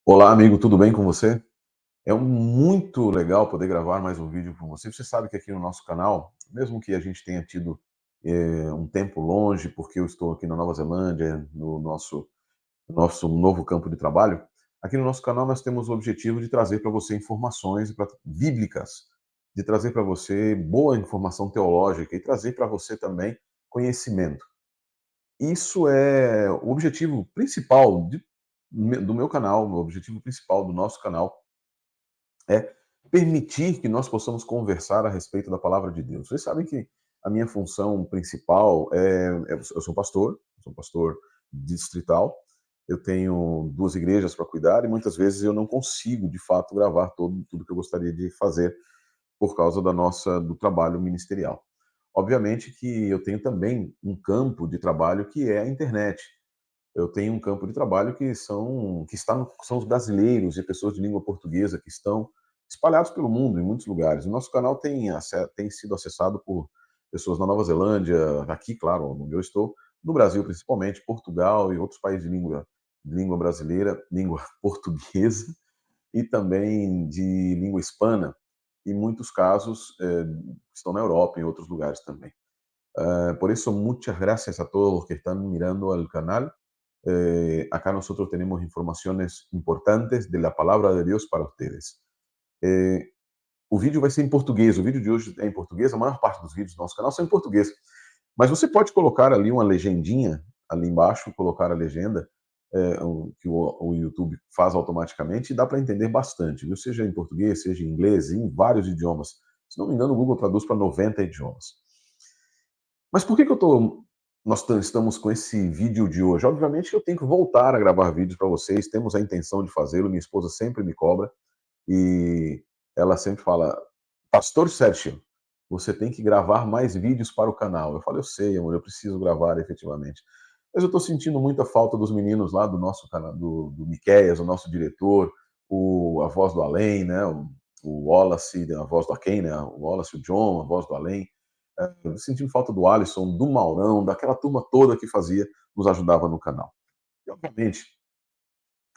Olá, amigo, tudo bem com você? É muito legal poder gravar mais um vídeo com você. Você sabe que aqui no nosso canal, mesmo que a gente tenha tido um tempo longe, porque eu estou aqui na Nova Zelândia, no nosso novo campo de trabalho, aqui no nosso canal nós temos o objetivo de trazer para você informações bíblicas, de trazer para você boa informação teológica e trazer para você também conhecimento. Isso é o objetivo principal do meu canal, o objetivo principal do nosso canal é permitir que nós possamos conversar a respeito da palavra de Deus. Vocês sabem que a minha função principal eu sou pastor distrital, eu tenho 2 igrejas para cuidar e muitas vezes eu não consigo, de fato, gravar tudo que eu gostaria de fazer por causa do trabalho ministerial. Obviamente que eu tenho também um campo de trabalho que é a internet. Eu tenho um campo de trabalho são os brasileiros e pessoas de língua portuguesa que estão espalhados pelo mundo, em muitos lugares. O nosso canal tem sido acessado por pessoas na Nova Zelândia, aqui, claro, onde eu estou, no Brasil principalmente, Portugal e outros países de língua brasileira, língua portuguesa e também de língua hispana, e muitos casos estão na Europa e em outros lugares também. Por isso, muchas gracias a todos los que están mirando el canal. Acá nosotros tenemos informaciones importantes de la palabra de Dios para ustedes. Eh, o vídeo vai ser em português, o vídeo de hoje é em português, a maior parte dos vídeos do nosso canal são em português. Mas você pode colocar ali uma legendinha, ali embaixo, colocar a legenda, que o YouTube faz automaticamente, e dá para entender bastante, viu? Seja em português, seja em inglês, em vários idiomas. Se não me engano, o Google traduz para 90 idiomas. Mas por que que estamos com esse vídeo de hoje? Obviamente que eu tenho que voltar a gravar vídeos para vocês, temos a intenção de fazê-lo, minha esposa sempre me cobra, e ela sempre fala: "Pastor Sérgio, você tem que gravar mais vídeos para o canal". Eu falo: "Eu sei, amor, eu preciso gravar efetivamente". Mas eu estou sentindo muita falta dos meninos lá do nosso canal, do Miqueias, o nosso diretor, a voz do além, né, o Wallace, a voz do Aquém, né, o Wallace, o John, a voz do além. Sentindo falta do Alisson, do Maurão, daquela turma toda que nos ajudava no canal. E, obviamente,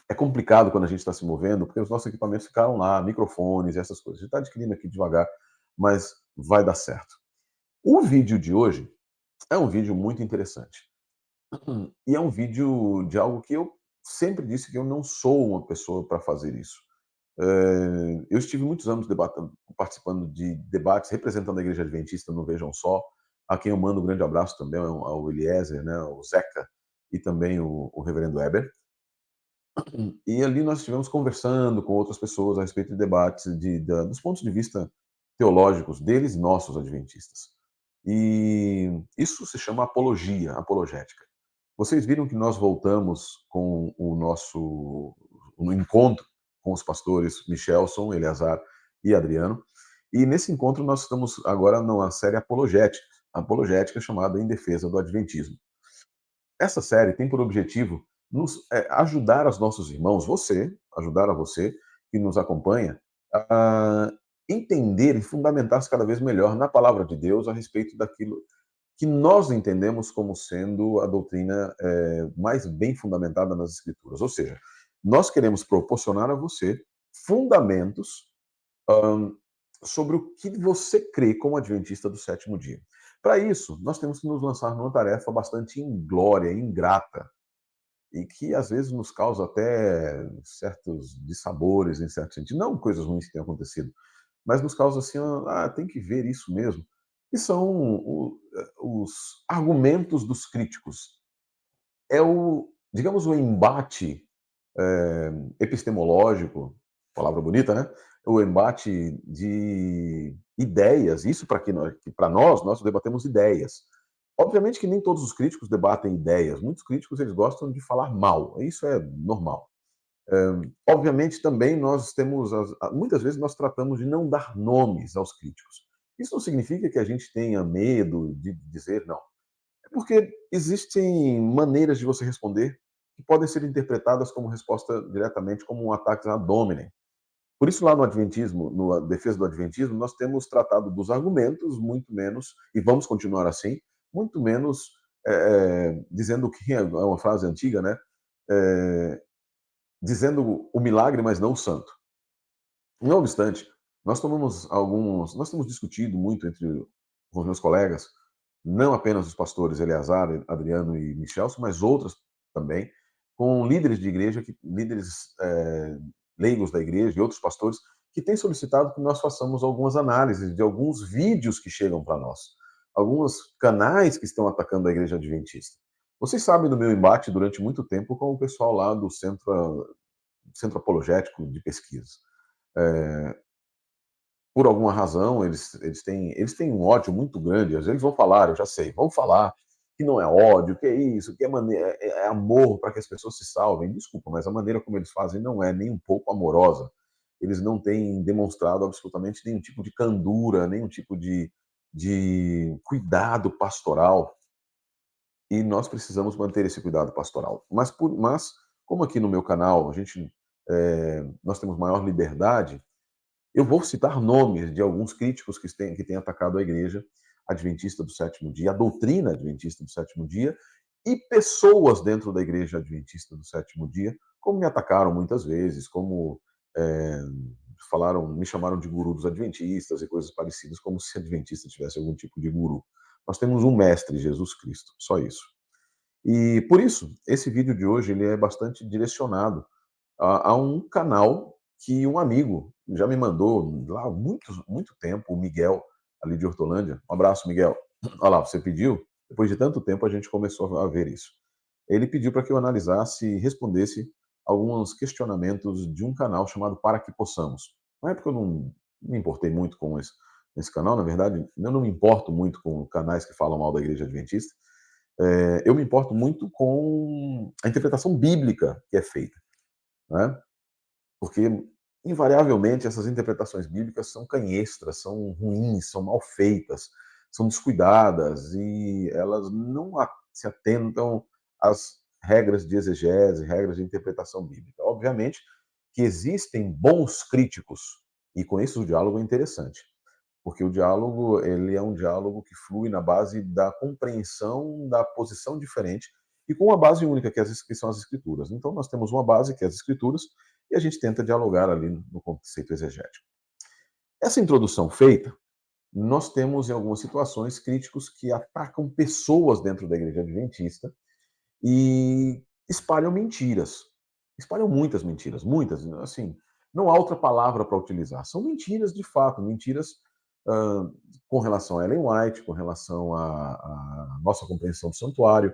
é complicado quando a gente está se movendo, porque os nossos equipamentos ficaram lá, microfones e essas coisas. A gente está adquirindo aqui devagar, mas vai dar certo. O vídeo de hoje é um vídeo muito interessante. E é um vídeo de algo que eu sempre disse que eu não sou uma pessoa para fazer isso. Eu estive muitos anos participando de debates, representando a Igreja Adventista no Vejam Só, a quem eu mando um grande abraço também, ao Eliezer, né, ao Zeca, e também o reverendo Heber. E ali nós estivemos conversando com outras pessoas a respeito de debates dos pontos de vista teológicos deles e nossos adventistas. E isso se chama apologia, apologética. Vocês viram que nós voltamos com no encontro com os pastores Michelson, Eleazar e Adriano, e nesse encontro nós estamos agora numa série apologética chamada Em Defesa do Adventismo. Essa série tem por objetivo ajudar os nossos irmãos, ajudar a você que nos acompanha, a entender e fundamentar-se cada vez melhor na palavra de Deus a respeito daquilo que nós entendemos como sendo a doutrina mais bem fundamentada nas Escrituras. Ou seja, nós queremos proporcionar a você fundamentos hã, sobre o que você crê como adventista do sétimo dia. Para isso, nós temos que nos lançar numa tarefa bastante inglória, ingrata, e que às vezes nos causa até certos dissabores, em certo sentido. Não coisas ruins que tenham acontecido, mas nos causa assim, tem que ver isso mesmo. E são os argumentos dos críticos. É digamos, o embate epistemológico, palavra bonita, né? O embate de ideias, isso para nós debatemos ideias. Obviamente que nem todos os críticos debatem ideias, muitos críticos eles gostam de falar mal, isso é normal. Obviamente também nós temos, muitas vezes nós tratamos de não dar nomes aos críticos. Isso não significa que a gente tenha medo de dizer não. É porque existem maneiras de você responder que podem ser interpretadas como resposta diretamente como um ataque ad hominem. Por isso lá no Adventismo, no Defesa do Adventismo, nós temos tratado dos argumentos muito menos, e vamos continuar assim, muito menos dizendo que é uma frase antiga, né? dizendo o milagre, mas não o santo. Não obstante, nós temos discutido muito com os meus colegas, não apenas os pastores Eleazar, Adriano e Michelson, mas outras também, com líderes de igreja, líderes leigos da igreja e outros pastores, que têm solicitado que nós façamos algumas análises de alguns vídeos que chegam para nós, alguns canais que estão atacando a igreja adventista. Vocês sabem do meu embate durante muito tempo com o pessoal lá do Centro Apologético de Pesquisa. É, por alguma razão, eles têm um ódio muito grande. Às vezes eles vão falar, eu já sei, vão falar que não é ódio, que é isso, que é amor para que as pessoas se salvem. Desculpa, mas a maneira como eles fazem não é nem um pouco amorosa. Eles não têm demonstrado absolutamente nenhum tipo de candura, nenhum tipo de cuidado pastoral. E nós precisamos manter esse cuidado pastoral. Mas como aqui no meu canal nós temos maior liberdade, eu vou citar nomes de alguns críticos que têm atacado a igreja adventista do sétimo dia, a doutrina adventista do sétimo dia, e pessoas dentro da igreja adventista do sétimo dia, como me atacaram muitas vezes, como é, me chamaram de guru dos adventistas e coisas parecidas, como se adventista tivesse algum tipo de guru. Nós temos um mestre, Jesus Cristo, só isso. E por isso, esse vídeo de hoje ele é bastante direcionado a um canal que um amigo já me mandou lá há muito tempo, o Miguel, ali de Hortolândia. Um abraço, Miguel. Olha lá, você pediu, depois de tanto tempo a gente começou a ver isso. Ele pediu para que eu analisasse e respondesse alguns questionamentos de um canal chamado Para Que Possamos. Na época eu não me importei muito com esse canal, na verdade, eu não me importo muito com canais que falam mal da Igreja Adventista. Eu me importo muito com a interpretação bíblica que é feita, né? Porque, invariavelmente, essas interpretações bíblicas são canhestras, são ruins, são mal feitas, são descuidadas e elas não se atentam às regras de exegese, regras de interpretação bíblica. Obviamente que existem bons críticos e com isso o diálogo é interessante, porque o diálogo ele é um diálogo que flui na base da compreensão da posição diferente e com uma base única, que são as escrituras. Então, nós temos uma base, que é as escrituras, e a gente tenta dialogar ali no conceito exegético. Essa introdução feita, nós temos em algumas situações críticos que atacam pessoas dentro da igreja adventista e espalham mentiras. Espalham muitas mentiras, muitas, assim, não há outra palavra para utilizar. São mentiras de fato, mentiras uh, com relação a Ellen White, com relação à nossa compreensão do santuário,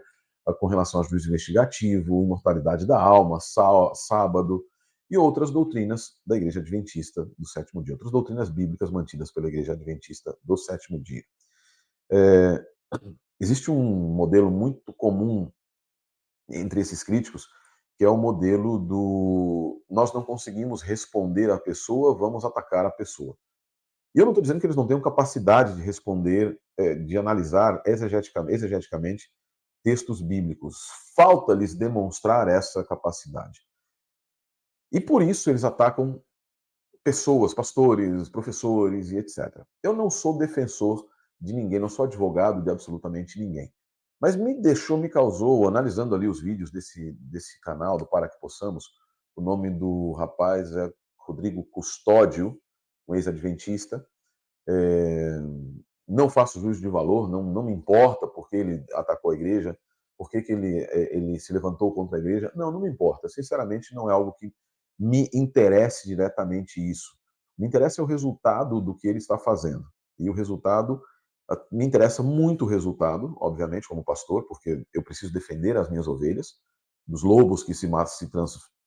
com relação ao juízo investigativo, imortalidade da alma, sábado e outras doutrinas da Igreja Adventista do sétimo dia, outras doutrinas bíblicas mantidas pela Igreja Adventista do sétimo dia. Existe um modelo muito comum entre esses críticos, que é o modelo do nós não conseguimos responder à pessoa, vamos atacar a pessoa. E eu não estou dizendo que eles não tenham capacidade de responder, de analisar exegeticamente textos bíblicos. Falta-lhes demonstrar essa capacidade. E por isso eles atacam pessoas, pastores, professores e etc. Eu não sou defensor de ninguém, não sou advogado de absolutamente ninguém. Mas me causou, analisando ali os vídeos desse canal, do Para Que Possamos, o nome do rapaz é Rodrigo Custódio, um ex-adventista. Não faço juízo de valor, não me importa porque ele atacou a igreja, porque que ele se levantou contra a igreja. Não me importa. Sinceramente, não é algo que me interesse diretamente isso. Me interessa o resultado do que ele está fazendo. E o resultado, me interessa muito o resultado, obviamente, como pastor, porque eu preciso defender as minhas ovelhas, dos lobos que se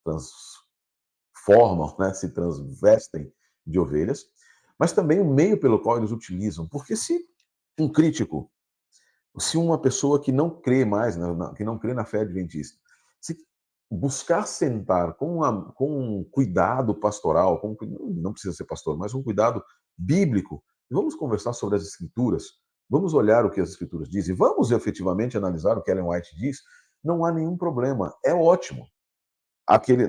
transformam, né, se transvestem de ovelhas, mas também o meio pelo qual eles utilizam. Porque se um crítico, se uma pessoa que não crê mais, que não crê na fé adventista, se buscar sentar com um cuidado pastoral, não precisa ser pastor, mas um cuidado bíblico, vamos conversar sobre as escrituras, vamos olhar o que as escrituras dizem, vamos efetivamente analisar o que Ellen White diz, não há nenhum problema, é ótimo.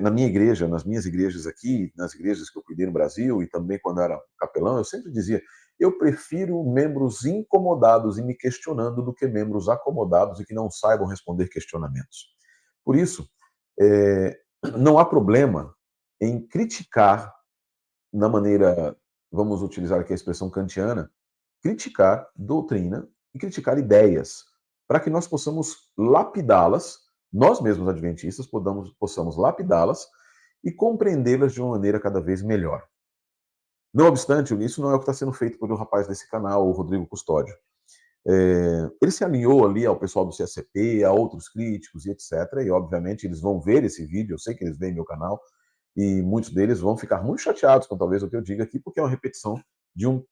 Na minha igreja, nas minhas igrejas aqui, nas igrejas que eu cuidei no Brasil e também quando era capelão, eu sempre dizia: eu prefiro membros incomodados e me questionando do que membros acomodados e que não saibam responder questionamentos. Por isso, não há problema em criticar na maneira, vamos utilizar aqui a expressão kantiana, criticar doutrina e criticar ideias, para que nós possamos lapidá-las, nós mesmos adventistas possamos lapidá-las e compreendê-las de uma maneira cada vez melhor. Não obstante, isso não é o que está sendo feito por um rapaz desse canal, o Rodrigo Custódio. Ele se alinhou ali ao pessoal do CSCP, a outros críticos e etc. E, obviamente, eles vão ver esse vídeo, eu sei que eles veem meu canal, e muitos deles vão ficar muito chateados com talvez o que eu diga aqui, porque é uma repetição de um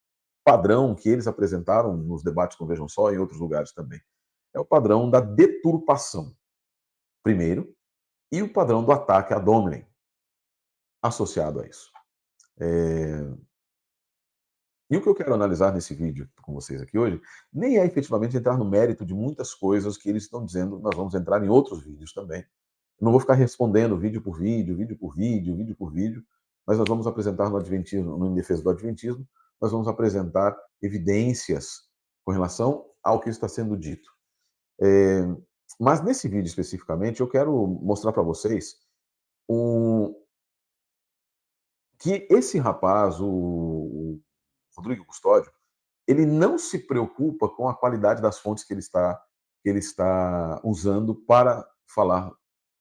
padrão que eles apresentaram nos debates com Vejam Só e em outros lugares também. É o padrão da deturpação, primeiro, e o padrão do ataque ad hominem, associado a isso. E o que eu quero analisar nesse vídeo com vocês aqui hoje, nem é efetivamente entrar no mérito de muitas coisas que eles estão dizendo, nós vamos entrar em outros vídeos também. Eu não vou ficar respondendo vídeo por vídeo, vídeo por vídeo, vídeo por vídeo, mas nós vamos apresentar no Adventismo, no Em Defesa do Adventismo, nós vamos apresentar evidências com relação ao que está sendo dito. Mas nesse vídeo especificamente, eu quero mostrar para vocês um, que esse rapaz, o Rodrigo Custódio, ele não se preocupa com a qualidade das fontes que ele está usando para falar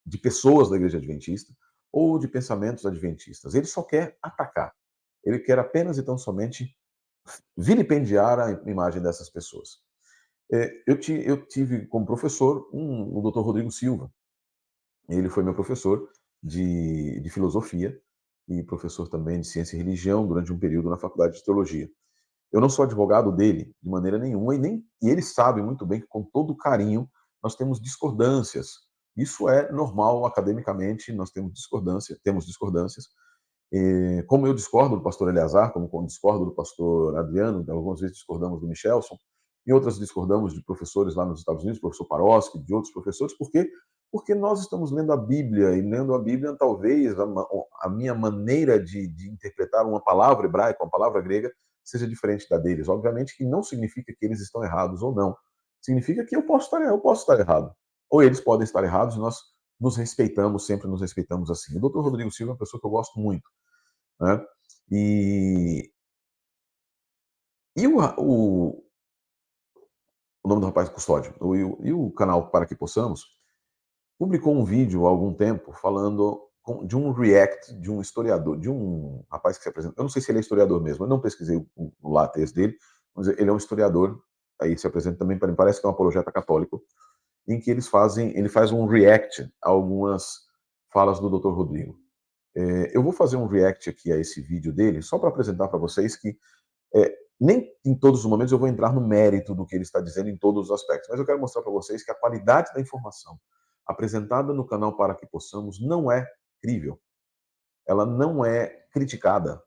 de pessoas da igreja adventista ou de pensamentos adventistas. Ele só quer atacar. Ele quer apenas e tão somente vilipendiar a imagem dessas pessoas. Eu tive como professor o Dr. Rodrigo Silva. Ele foi meu professor de filosofia e professor também de ciência e religião durante um período na faculdade de teologia. Eu não sou advogado dele, de maneira nenhuma, e ele sabe muito bem que, com todo carinho, nós temos discordâncias. Isso é normal academicamente, nós temos discordâncias. Como eu discordo do pastor Eleazar, como discordo do pastor Adriano, algumas vezes discordamos do Michelson, e outras discordamos de professores lá nos Estados Unidos, professor Paroski, de outros professores, por quê? Porque nós estamos lendo a Bíblia, e lendo a Bíblia, talvez a minha maneira de interpretar uma palavra hebraica, uma palavra grega, seja diferente da deles. Obviamente que não significa que eles estão errados ou não. Significa que eu posso estar errado. Ou eles podem estar errados, e nós nos respeitamos, sempre nos respeitamos assim. O Dr. Rodrigo Silva é uma pessoa que eu gosto muito, né? E, e o nome do rapaz é Custódio, e o canal Para Que Possamos publicou um vídeo há algum tempo falando de um react de um historiador, de um rapaz que se apresenta. Eu não sei se ele é historiador mesmo, eu não pesquisei o látex dele, mas ele é um historiador, aí se apresenta também, parece que é um apologeta católico, em que ele faz um react a algumas falas do Dr. Rodrigo. Eu vou fazer um react aqui a esse vídeo dele, só para apresentar para vocês que nem em todos os momentos eu vou entrar no mérito do que ele está dizendo em todos os aspectos, mas eu quero mostrar para vocês que a qualidade da informação apresentada no canal Para Que Possamos não é crível, ela não é criticada,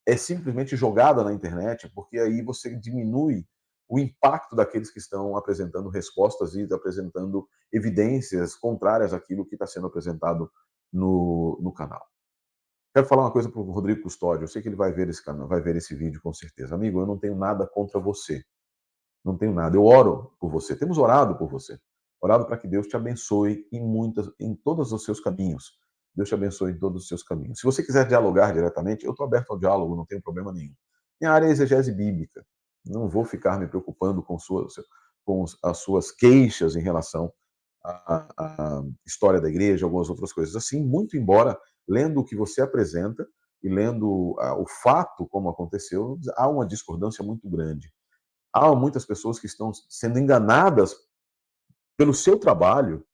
é simplesmente jogada na internet, porque aí você diminui o impacto daqueles que estão apresentando respostas e apresentando evidências contrárias àquilo que está sendo apresentado no canal. Quero falar uma coisa para o Rodrigo Custódio, eu sei que ele vai ver esse canal, vai ver esse vídeo com certeza. Amigo, eu não tenho nada contra você, não tenho nada. Eu oro por você, temos orado por você. Orado para que Deus te abençoe em todos os seus caminhos. Deus te abençoe em todos os seus caminhos. Se você quiser dialogar diretamente, eu estou aberto ao diálogo, não tenho problema nenhum. Minha área é exegese bíblica. Não vou ficar me preocupando com as suas queixas em relação à história da igreja, algumas outras coisas assim, muito embora, lendo o que você apresenta e lendo o fato como aconteceu, há uma discordância muito grande. Há muitas pessoas que estão sendo enganadas pelo seu trabalho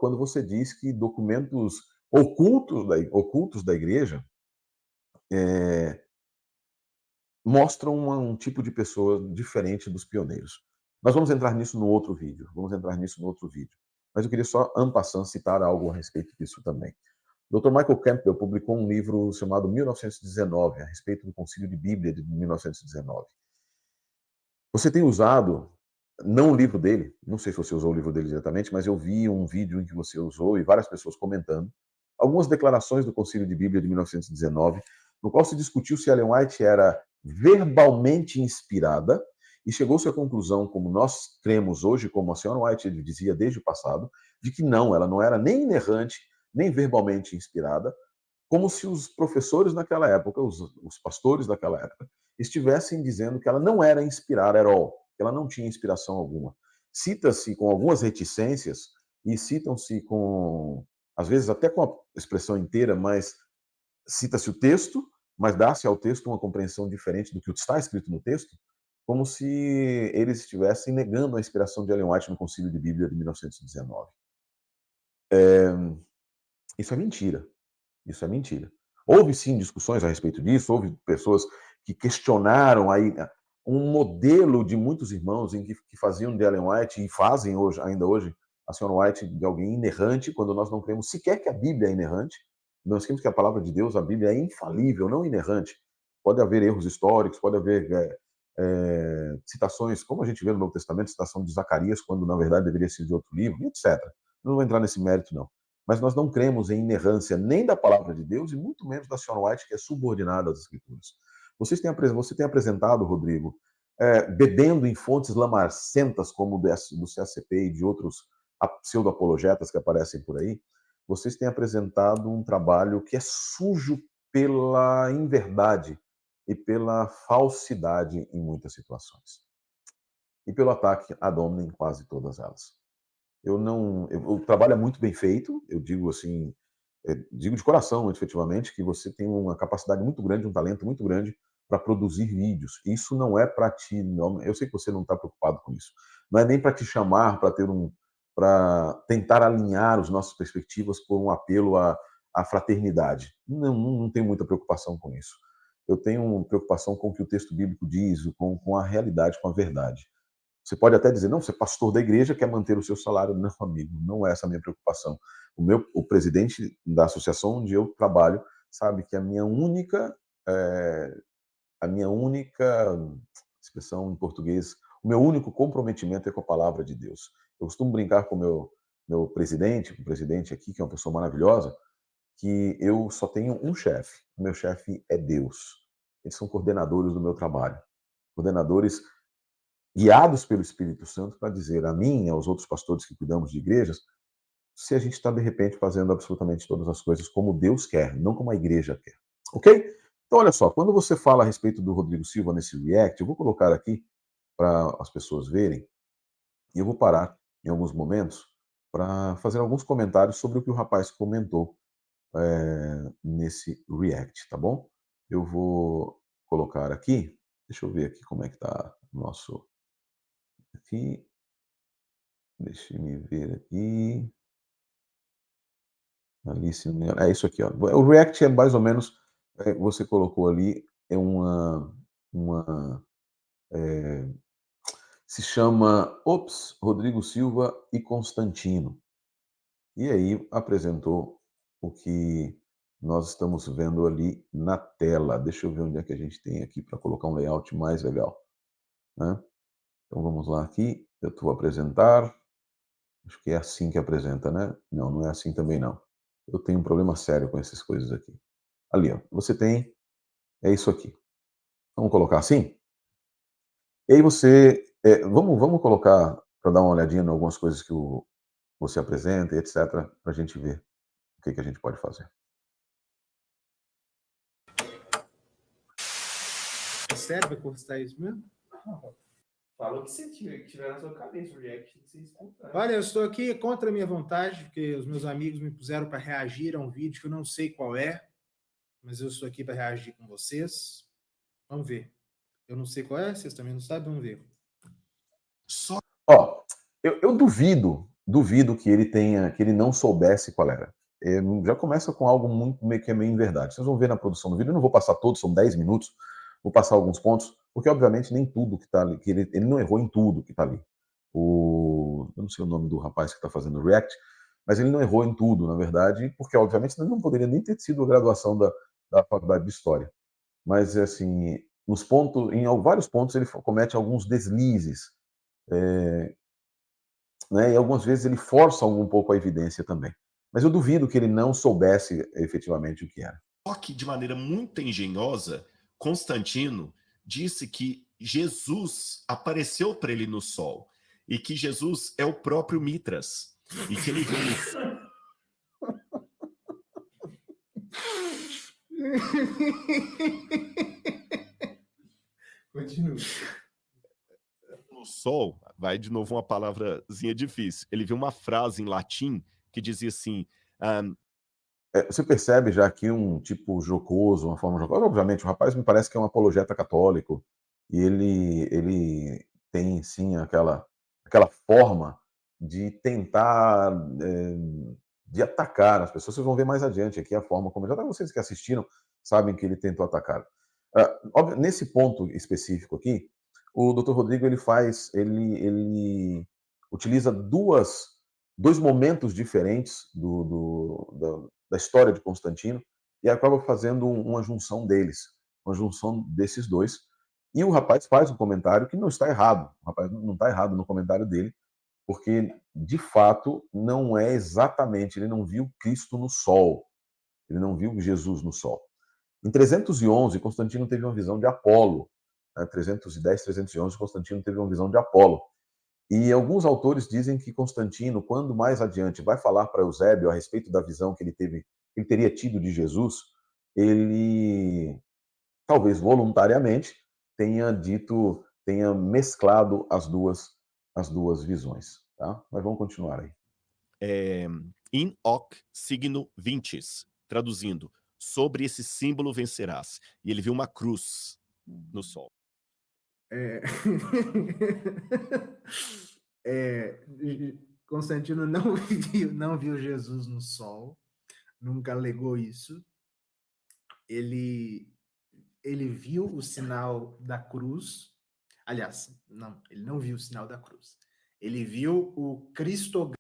quando você diz que documentos ocultos da igreja mostram um tipo de pessoa diferente dos pioneiros. Nós vamos entrar nisso no outro vídeo, Mas eu queria só, en passant, citar algo a respeito disso também. O Dr. Michael Campbell publicou um livro chamado 1919, a respeito do Concílio de Bíblia de 1919. Você tem usado, não o livro dele, não sei se você usou o livro dele diretamente, mas eu vi um vídeo em que você usou e várias pessoas comentando algumas declarações do Concílio de Bíblia de 1919, no qual se discutiu se Ellen White era verbalmente inspirada e chegou-se à conclusão, como nós cremos hoje, como a senhora White dizia desde o passado, de que não, ela não era nem inerrante, nem verbalmente inspirada, como se os professores naquela época, os pastores daquela época, estivessem dizendo que ela não era inspirada at all, que ela não tinha inspiração alguma. Cita-se com algumas reticências e citam-se com, às vezes até com a expressão inteira, mas cita-se o texto, mas dá-se ao texto uma compreensão diferente do que está escrito no texto, como se eles estivessem negando a inspiração de Ellen White no Concílio de Bíblia de 1919. Isso é mentira. Isso é mentira. Houve sim discussões a respeito disso, houve pessoas que questionaram aí um modelo de muitos irmãos em que faziam de Ellen White, e fazem hoje, ainda hoje, a senhora White de alguém inerrante, quando nós não cremos sequer que a Bíblia é inerrante. Nós cremos que a palavra de Deus, a Bíblia, é infalível, não inerrante. Pode haver erros históricos, pode haver citações, como a gente vê no Novo Testamento, citação de Zacarias, quando na verdade deveria ser de outro livro, etc. Não vou entrar nesse mérito, não. Mas nós não cremos em inerrância nem da palavra de Deus e muito menos da senhora White, que é subordinada às Escrituras. Você tem apresentado, Rodrigo, bebendo em fontes lamacentas como do CACP e de outros pseudo-apologetas que aparecem por aí, vocês têm apresentado um trabalho que é sujo pela inverdade e pela falsidade em muitas situações. E pelo ataque ad hominem em quase todas elas. O trabalho é muito bem feito, eu digo assim, digo de coração, efetivamente, que você tem uma capacidade muito grande, um talento muito grande para produzir vídeos. Isso não é para te, não, eu sei que você não está preocupado com isso. Não é nem para te chamar para tentar alinhar as nossas perspectivas por um apelo à fraternidade. Não tenho muita preocupação com isso. Eu tenho preocupação com o que o texto bíblico diz, com a realidade, com a verdade. Você pode até dizer, não, você é pastor da igreja, quer manter o seu salário. Não, amigo, não é essa a minha preocupação. O presidente da associação onde eu trabalho sabe que a minha única expressão em português, o meu único comprometimento é com a palavra de Deus. Eu costumo brincar com o meu presidente, o presidente aqui, que é uma pessoa maravilhosa, que eu só tenho um chefe. O meu chefe é Deus. Eles são coordenadores do meu trabalho. Coordenadores guiados pelo Espírito Santo para dizer a mim e aos outros pastores que cuidamos de igrejas, se a gente está, de repente, fazendo absolutamente todas as coisas como Deus quer, não como a igreja quer. Ok? Então, olha só, quando você fala a respeito do Rodrigo Silva nesse React, eu vou colocar aqui para as pessoas verem, e eu vou parar em alguns momentos para fazer alguns comentários sobre o que o rapaz comentou nesse React, tá bom? Eu vou colocar aqui, deixa eu ver aqui como é que está o nosso aqui. Deixa eu ver aqui. Alice é isso aqui, ó. O React é mais ou menos, você colocou ali, é uma se chama Rodrigo Silva e Constantino. E aí apresentou o que nós estamos vendo ali na tela. Deixa eu ver onde é que a gente tem aqui para colocar um layout mais legal, né. Então vamos lá aqui, eu vou apresentar. Acho que é assim que apresenta, né? Não, não é assim também não. Eu tenho um problema sério com essas coisas aqui. Ali, ó, você tem, é isso aqui. Vamos colocar assim? E aí vamos colocar para dar uma olhadinha em algumas coisas que você apresenta e etc, para a gente ver o que a gente pode fazer. É sério, vai cortar isso mesmo? Fala o que você tiver na sua cabeça, o react tem que ser espontâneo. Olha, eu estou aqui contra a minha vontade, porque os meus amigos me puseram para reagir a um vídeo que eu não sei qual é, mas eu estou aqui para reagir com vocês. Vamos ver. Eu não sei qual é, vocês também não sabem, vamos ver. Ó, eu duvido que ele não soubesse qual era. Já começa com algo muito meio que é meio em verdade. Vocês vão ver na produção do vídeo, eu não vou passar todos, são 10 minutos, vou passar alguns pontos, porque obviamente nem tudo que está ali, que ele não errou em tudo que está ali. Eu não sei o nome do rapaz que está fazendo o React, mas ele não errou em tudo, na verdade, porque obviamente ele não poderia nem ter sido a graduação da faculdade de História. Mas, assim, em vários pontos ele comete alguns deslizes, né, e algumas vezes ele força um pouco a evidência também. Mas eu duvido que ele não soubesse efetivamente o que era. Só que, de maneira muito engenhosa, Constantino disse que Jesus apareceu para ele no sol e que Jesus é o próprio Mitras e que ele veio. Continua. No sol, vai de novo uma palavrazinha difícil. Ele viu uma frase em latim que dizia assim: ah, Você percebe já aqui um tipo jocoso, uma forma jocosa. Obviamente, o rapaz me parece que é um apologeta católico e ele tem sim aquela forma de tentar, de atacar as pessoas. Vocês vão ver mais adiante aqui a forma como já até vocês que assistiram sabem que ele tentou atacar. Óbvio, nesse ponto específico aqui, o Dr. Rodrigo ele utiliza dois momentos diferentes da história de Constantino e acaba fazendo uma junção deles, uma junção desses dois. E o rapaz faz um comentário que não está errado. O rapaz não está errado no comentário dele, porque de fato não é exatamente, ele não viu Cristo no sol, ele não viu Jesus no sol. Em 311, Constantino teve uma visão de Apolo. 310, 311, Constantino teve uma visão de Apolo. E alguns autores dizem que Constantino, quando mais adiante vai falar para Eusébio a respeito da visão que ele teria tido de Jesus, ele talvez voluntariamente tenha mesclado as duas visões, tá? Mas vamos continuar aí. in hoc signo vincis, traduzindo, sobre esse símbolo vencerás. E ele viu uma cruz no sol. Constantino não viu Jesus no sol, nunca alegou isso. Ele viu o sinal da cruz. Aliás, não, ele não viu o sinal da cruz. Ele viu o cristograma.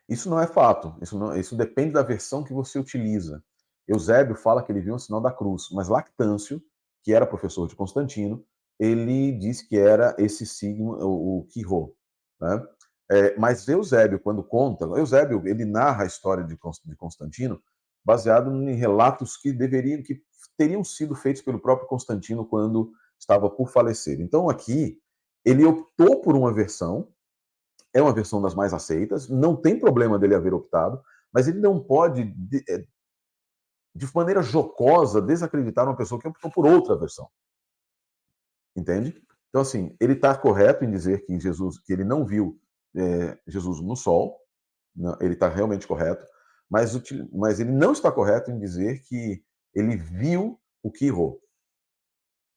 Isso não é fato, isso depende da versão que você utiliza. Eusébio fala que ele viu o sinal da cruz, mas Lactâncio, que era professor de Constantino, ele diz que era esse signo, o Quirô, né? Mas Eusébio, quando conta, Eusébio, ele narra a história de Constantino baseado em relatos que teriam sido feitos pelo próprio Constantino quando estava por falecer. Então aqui ele optou por uma versão, é uma versão das mais aceitas, não tem problema dele haver optado, mas ele não pode, de maneira jocosa, desacreditar uma pessoa que optou por outra versão. Entende? Então, assim, ele está correto em dizer que ele não viu Jesus no sol, não, ele está realmente correto, mas ele não está correto em dizer que ele viu o Quirô.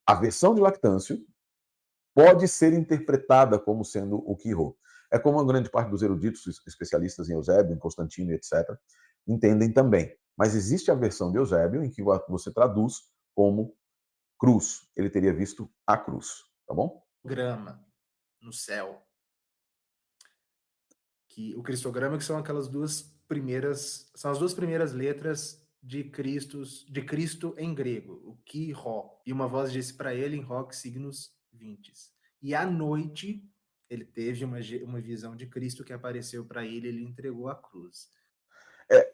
A versão de Lactâncio pode ser interpretada como sendo o Quirô. É como a grande parte dos eruditos especialistas em Eusébio, em Constantino, etc., entendem também. Mas existe a versão de Eusébio em que você traduz como cruz. Ele teria visto a cruz, tá bom? Grama no céu. Que o cristograma que são aquelas são as duas primeiras letras de Cristo em grego, o Ki Rho. E uma voz disse para ele em hoc signos vintes. E à noite ele teve uma visão de Cristo que apareceu para ele entregou a cruz.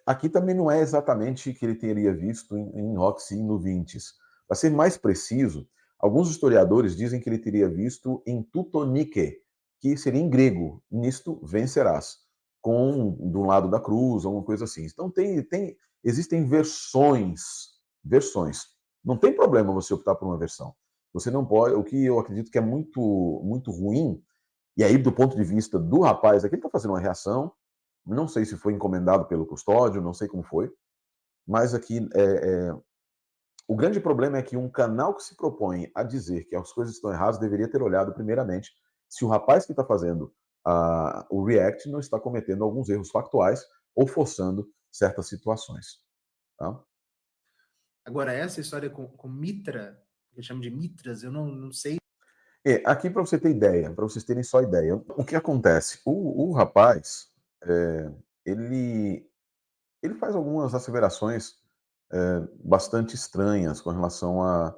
Aqui também não é exatamente que ele teria visto em hoc signo vintes. Para ser mais preciso, alguns historiadores dizem que ele teria visto em tutonike, que seria em grego, nisto vencerás, com de um lado da cruz, alguma coisa assim. Então existem versões. Não tem problema você optar por uma versão. Você não pode, o que eu acredito que é muito ruim, e aí do ponto de vista do rapaz, aqui ele está fazendo uma reação, não sei se foi encomendado pelo custódio, não sei como foi, mas aqui o grande problema é que um canal que se propõe a dizer que as coisas estão erradas deveria ter olhado primeiramente se o rapaz que está fazendo o react não está cometendo alguns erros factuais ou forçando certas situações. Tá? Agora, essa história com Mitra, que eu chamo de Mitras, eu não sei. Aqui, para você ter ideia, para vocês terem só ideia, o que acontece? O rapaz, ele faz algumas asseverações bastante estranhas com relação a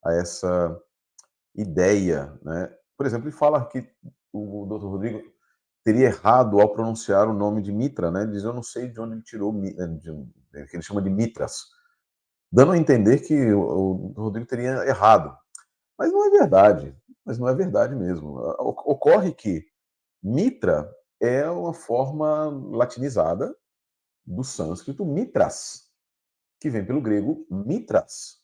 essa ideia, né? Por exemplo, ele fala que o Dr. Rodrigo teria errado ao pronunciar o nome de Mitra, né? Ele diz, eu não sei de onde ele tirou, que ele chama de Mitras, dando a entender que o Dr. Rodrigo teria errado. Mas não é verdade, mesmo. Ocorre que Mitra é uma forma latinizada do sânscrito Mitras, que vem pelo grego Mitras,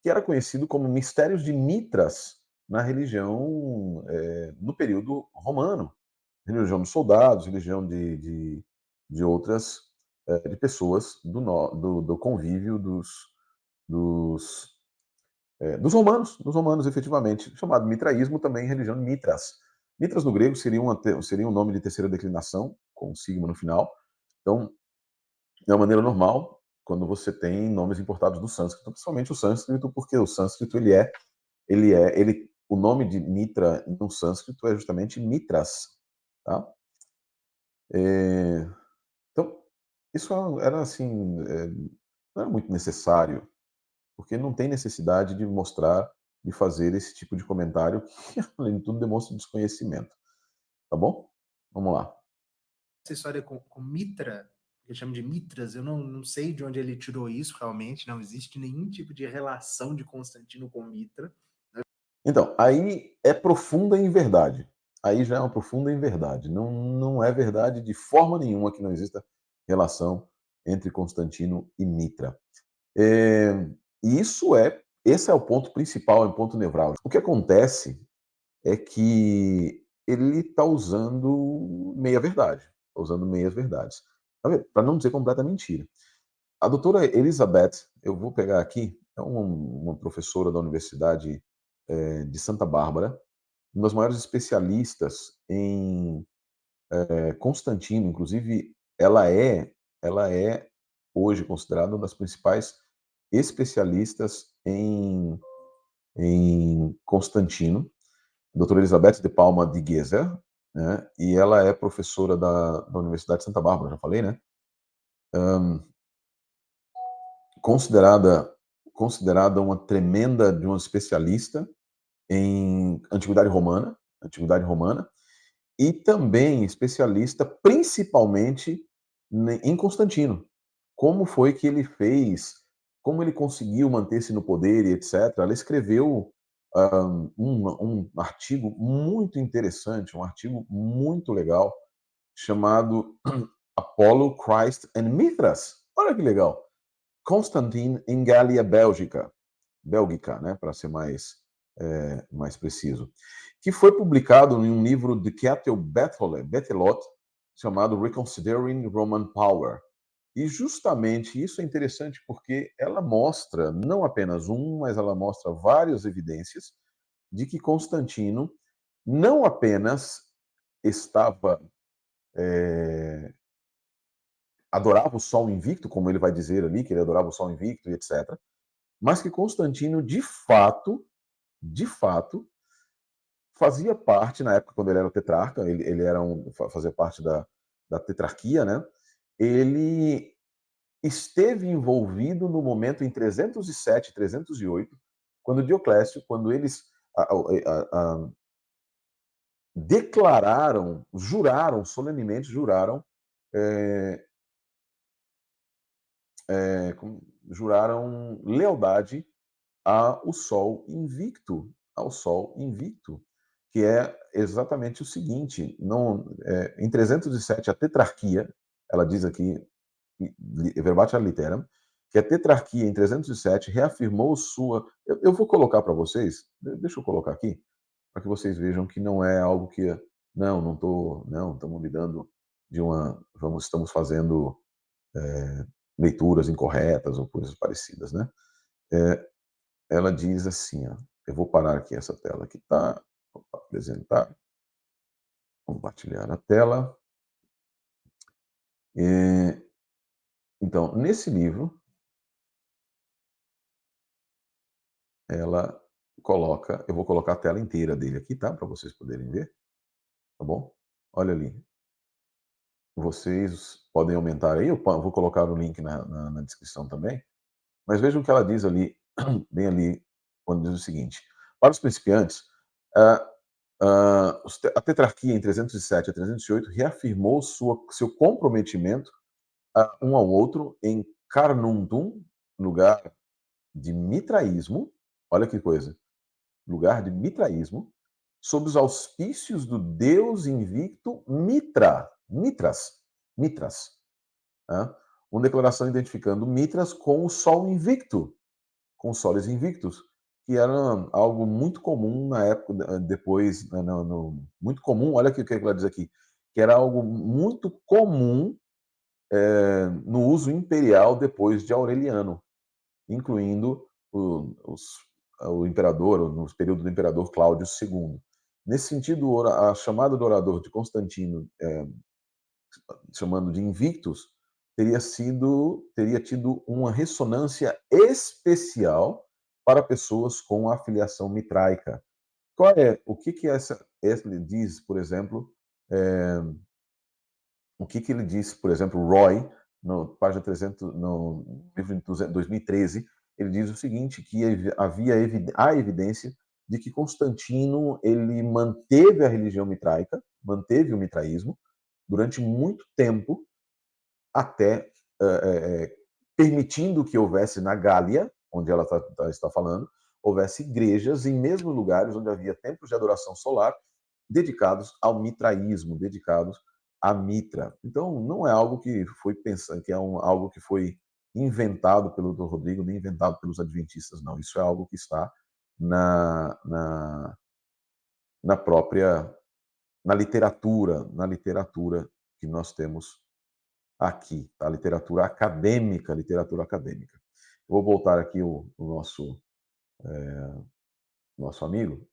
que era conhecido como mistérios de Mitras na religião, no período romano. Religião dos soldados, religião de outras, de pessoas do convívio dos romanos, efetivamente, chamado mitraísmo, também religião de Mitras. Mitras no grego seria um nome de terceira declinação, com sigma no final. Então, de uma maneira normal, quando você tem nomes importados do sânscrito, principalmente o sânscrito, porque o sânscrito o nome de Mitra no sânscrito é justamente Mitras, tá? Então, isso era assim, não era muito necessário, porque não tem necessidade de mostrar, de fazer esse tipo de comentário que, além de tudo, demonstra desconhecimento. Tá bom? Vamos lá. Essa história com Mitra, que chama de Mitras, eu não sei de onde ele tirou isso realmente, não existe nenhum tipo de relação de Constantino com Mitra. Então, aí é profunda em verdade. Aí já é uma profunda em verdade. Não é verdade de forma nenhuma que não exista relação entre Constantino e Mitra. E esse é o ponto principal, é o ponto nevrálgico. O que acontece é que ele está usando meia-verdade, está usando meias-verdades. Para não dizer completa mentira. A doutora Elizabeth, eu vou pegar aqui, é uma professora da Universidade de Santa Bárbara, uma das maiores especialistas em Constantino, inclusive ela é hoje considerada uma das principais especialistas em Constantino, a doutora Elizabeth de Palma de Geser, né? E ela é professora da Universidade de Santa Bárbara, já falei, né? Considerada uma tremenda de uma especialista em antiguidade romana, e também especialista principalmente em Constantino. Como foi que ele fez, como ele conseguiu manter-se no poder e etc. Ela escreveu um artigo muito interessante, um artigo muito legal, chamado Apollo, Christ and Mithras. Olha que legal. Constantine em Gália Bélgica, né, para ser mais preciso, que foi publicado em um livro de Ketil Bethelot, chamado Reconsidering Roman Power. E justamente isso é interessante porque ela mostra não apenas mas ela mostra várias evidências de que Constantino não apenas estava adorava o sol invicto, como ele vai dizer ali, que ele adorava o sol invicto e etc., mas que Constantino, de fato, fazia parte, na época, quando ele era o tetrarca, ele fazia parte da tetrarquia, né? Ele esteve envolvido no momento em 307, 308, quando Dioclécio, quando eles solenemente juraram lealdade ao Sol invicto, que é exatamente o seguinte: em 307 a tetrarquia, ela diz aqui, verbatim litteram, que a tetrarquia em 307 reafirmou sua. Eu vou colocar para vocês, deixa eu colocar aqui, para que vocês vejam que não é algo que. Não, estamos lidando estamos fazendo leituras incorretas ou coisas parecidas, né? Ela diz assim, ó, eu vou parar aqui essa tela que está, apresentar, compartilhar a tela. Então, nesse livro, ela coloca, eu vou colocar a tela inteira dele aqui, tá? Para vocês poderem ver, tá bom? Olha ali. Vocês podem aumentar aí, eu vou colocar o link na descrição também. Mas vejam o que ela diz ali, bem ali, quando diz o seguinte: para os principiantes, a tetrarquia em 307 a 308 reafirmou seu comprometimento um ao outro em Carnuntum, lugar de mitraísmo. Olha que coisa, lugar de mitraísmo, sob os auspícios do deus invicto Mitras, tá? uma declaração identificando Mitras com o Sol invicto, com os soles invictos, que era algo muito comum na época, depois, muito comum, olha aqui o que ela diz aqui, que era algo muito comum no uso imperial depois de Aureliano, incluindo o imperador, no período do imperador Cláudio II. Nesse sentido, a chamada do orador de Constantino, chamando de Invictus, teria tido uma ressonância especial para pessoas com afiliação mitraica. O que ele diz, por exemplo, ele diz, por exemplo, Roy, no página 300, no livro de 2013, ele diz o seguinte, que há evidência de que Constantino ele manteve a religião mitraica, manteve o mitraísmo durante muito tempo, até permitindo que houvesse na Gália, onde ela está falando, houvesse igrejas em mesmos lugares onde havia templos de adoração solar dedicados ao mitraísmo, dedicados a Mitra. Então, não é algo que foi pensado, que é algo que foi inventado pelo Dr. Rodrigo, nem inventado pelos adventistas, não. Isso é algo que está na literatura que nós temos aqui, tá? Literatura acadêmica. Vou voltar aqui o nosso amigo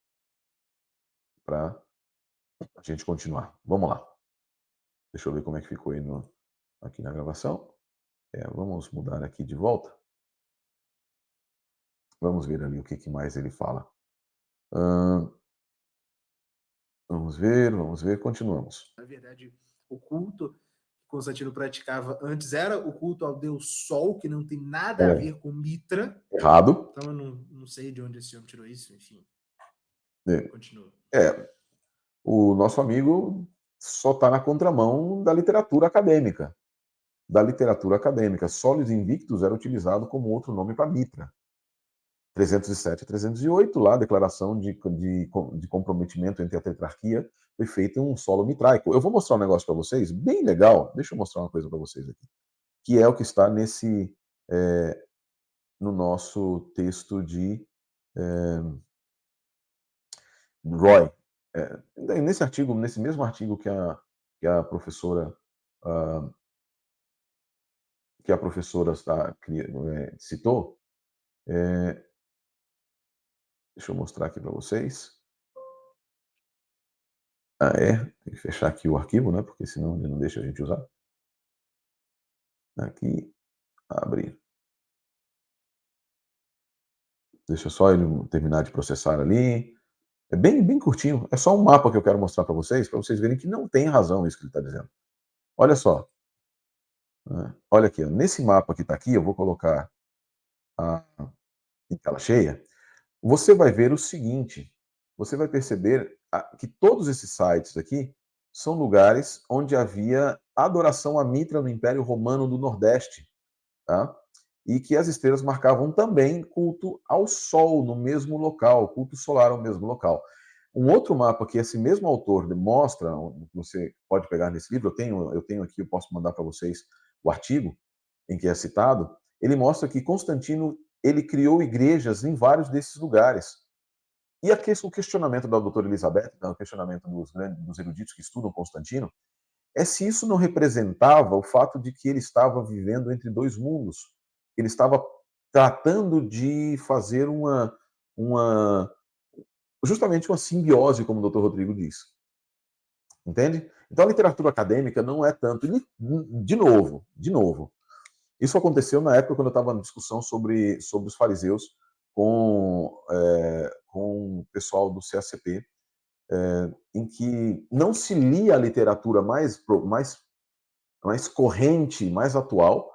para a gente continuar. Vamos lá. Deixa eu ver como é que ficou aí aqui na gravação. Vamos mudar aqui de volta. Vamos ver ali o que mais ele fala. Vamos ver, continuamos. Na verdade, o culto que Constantino praticava antes era o culto ao deus Sol, que não tem nada a ver com Mitra. Errado. Então eu não sei de onde esse homem tirou isso, enfim. Continua. O nosso amigo só está na contramão da literatura acadêmica. Solis Invictus era utilizado como outro nome para Mitra. 307 e 308, lá a declaração de comprometimento entre a tetrarquia foi feita em um solo mitraico. Eu vou mostrar um negócio para vocês, bem legal. Deixa eu mostrar uma coisa para vocês aqui. Que é o que está no nosso texto de Roy. Nesse mesmo artigo que a professora citou, deixa eu mostrar aqui para vocês. Tem que fechar aqui o arquivo, né? Porque senão ele não deixa a gente usar. Aqui, abrir. Deixa só ele terminar de processar ali. É bem curtinho. É só um mapa que eu quero mostrar para vocês verem que não tem razão isso que ele está dizendo. Olha só. Olha aqui, nesse mapa que está aqui, eu vou colocar em tela cheia. Você vai ver o seguinte. Você vai perceber que todos esses sites aqui são lugares onde havia adoração a Mitra no Império Romano do Nordeste, tá? E que as estrelas marcavam também culto ao Sol no mesmo local, culto solar no mesmo local. Um outro mapa que esse mesmo autor mostra, você pode pegar nesse livro, eu tenho aqui, eu posso mandar para vocês o artigo em que é citado, ele mostra que Constantino ele criou igrejas em vários desses lugares. E o questionamento da doutora Elizabeth, o questionamento dos eruditos que estudam Constantino, é se isso não representava o fato de que ele estava vivendo entre dois mundos. Ele estava tratando de fazer justamente uma simbiose, como o Dr. Rodrigo diz. Entende? Então a literatura acadêmica não é tanto... De novo, isso aconteceu na época quando eu estava na discussão sobre os fariseus com o pessoal do CACP, em que não se lia a literatura mais corrente, mais atual,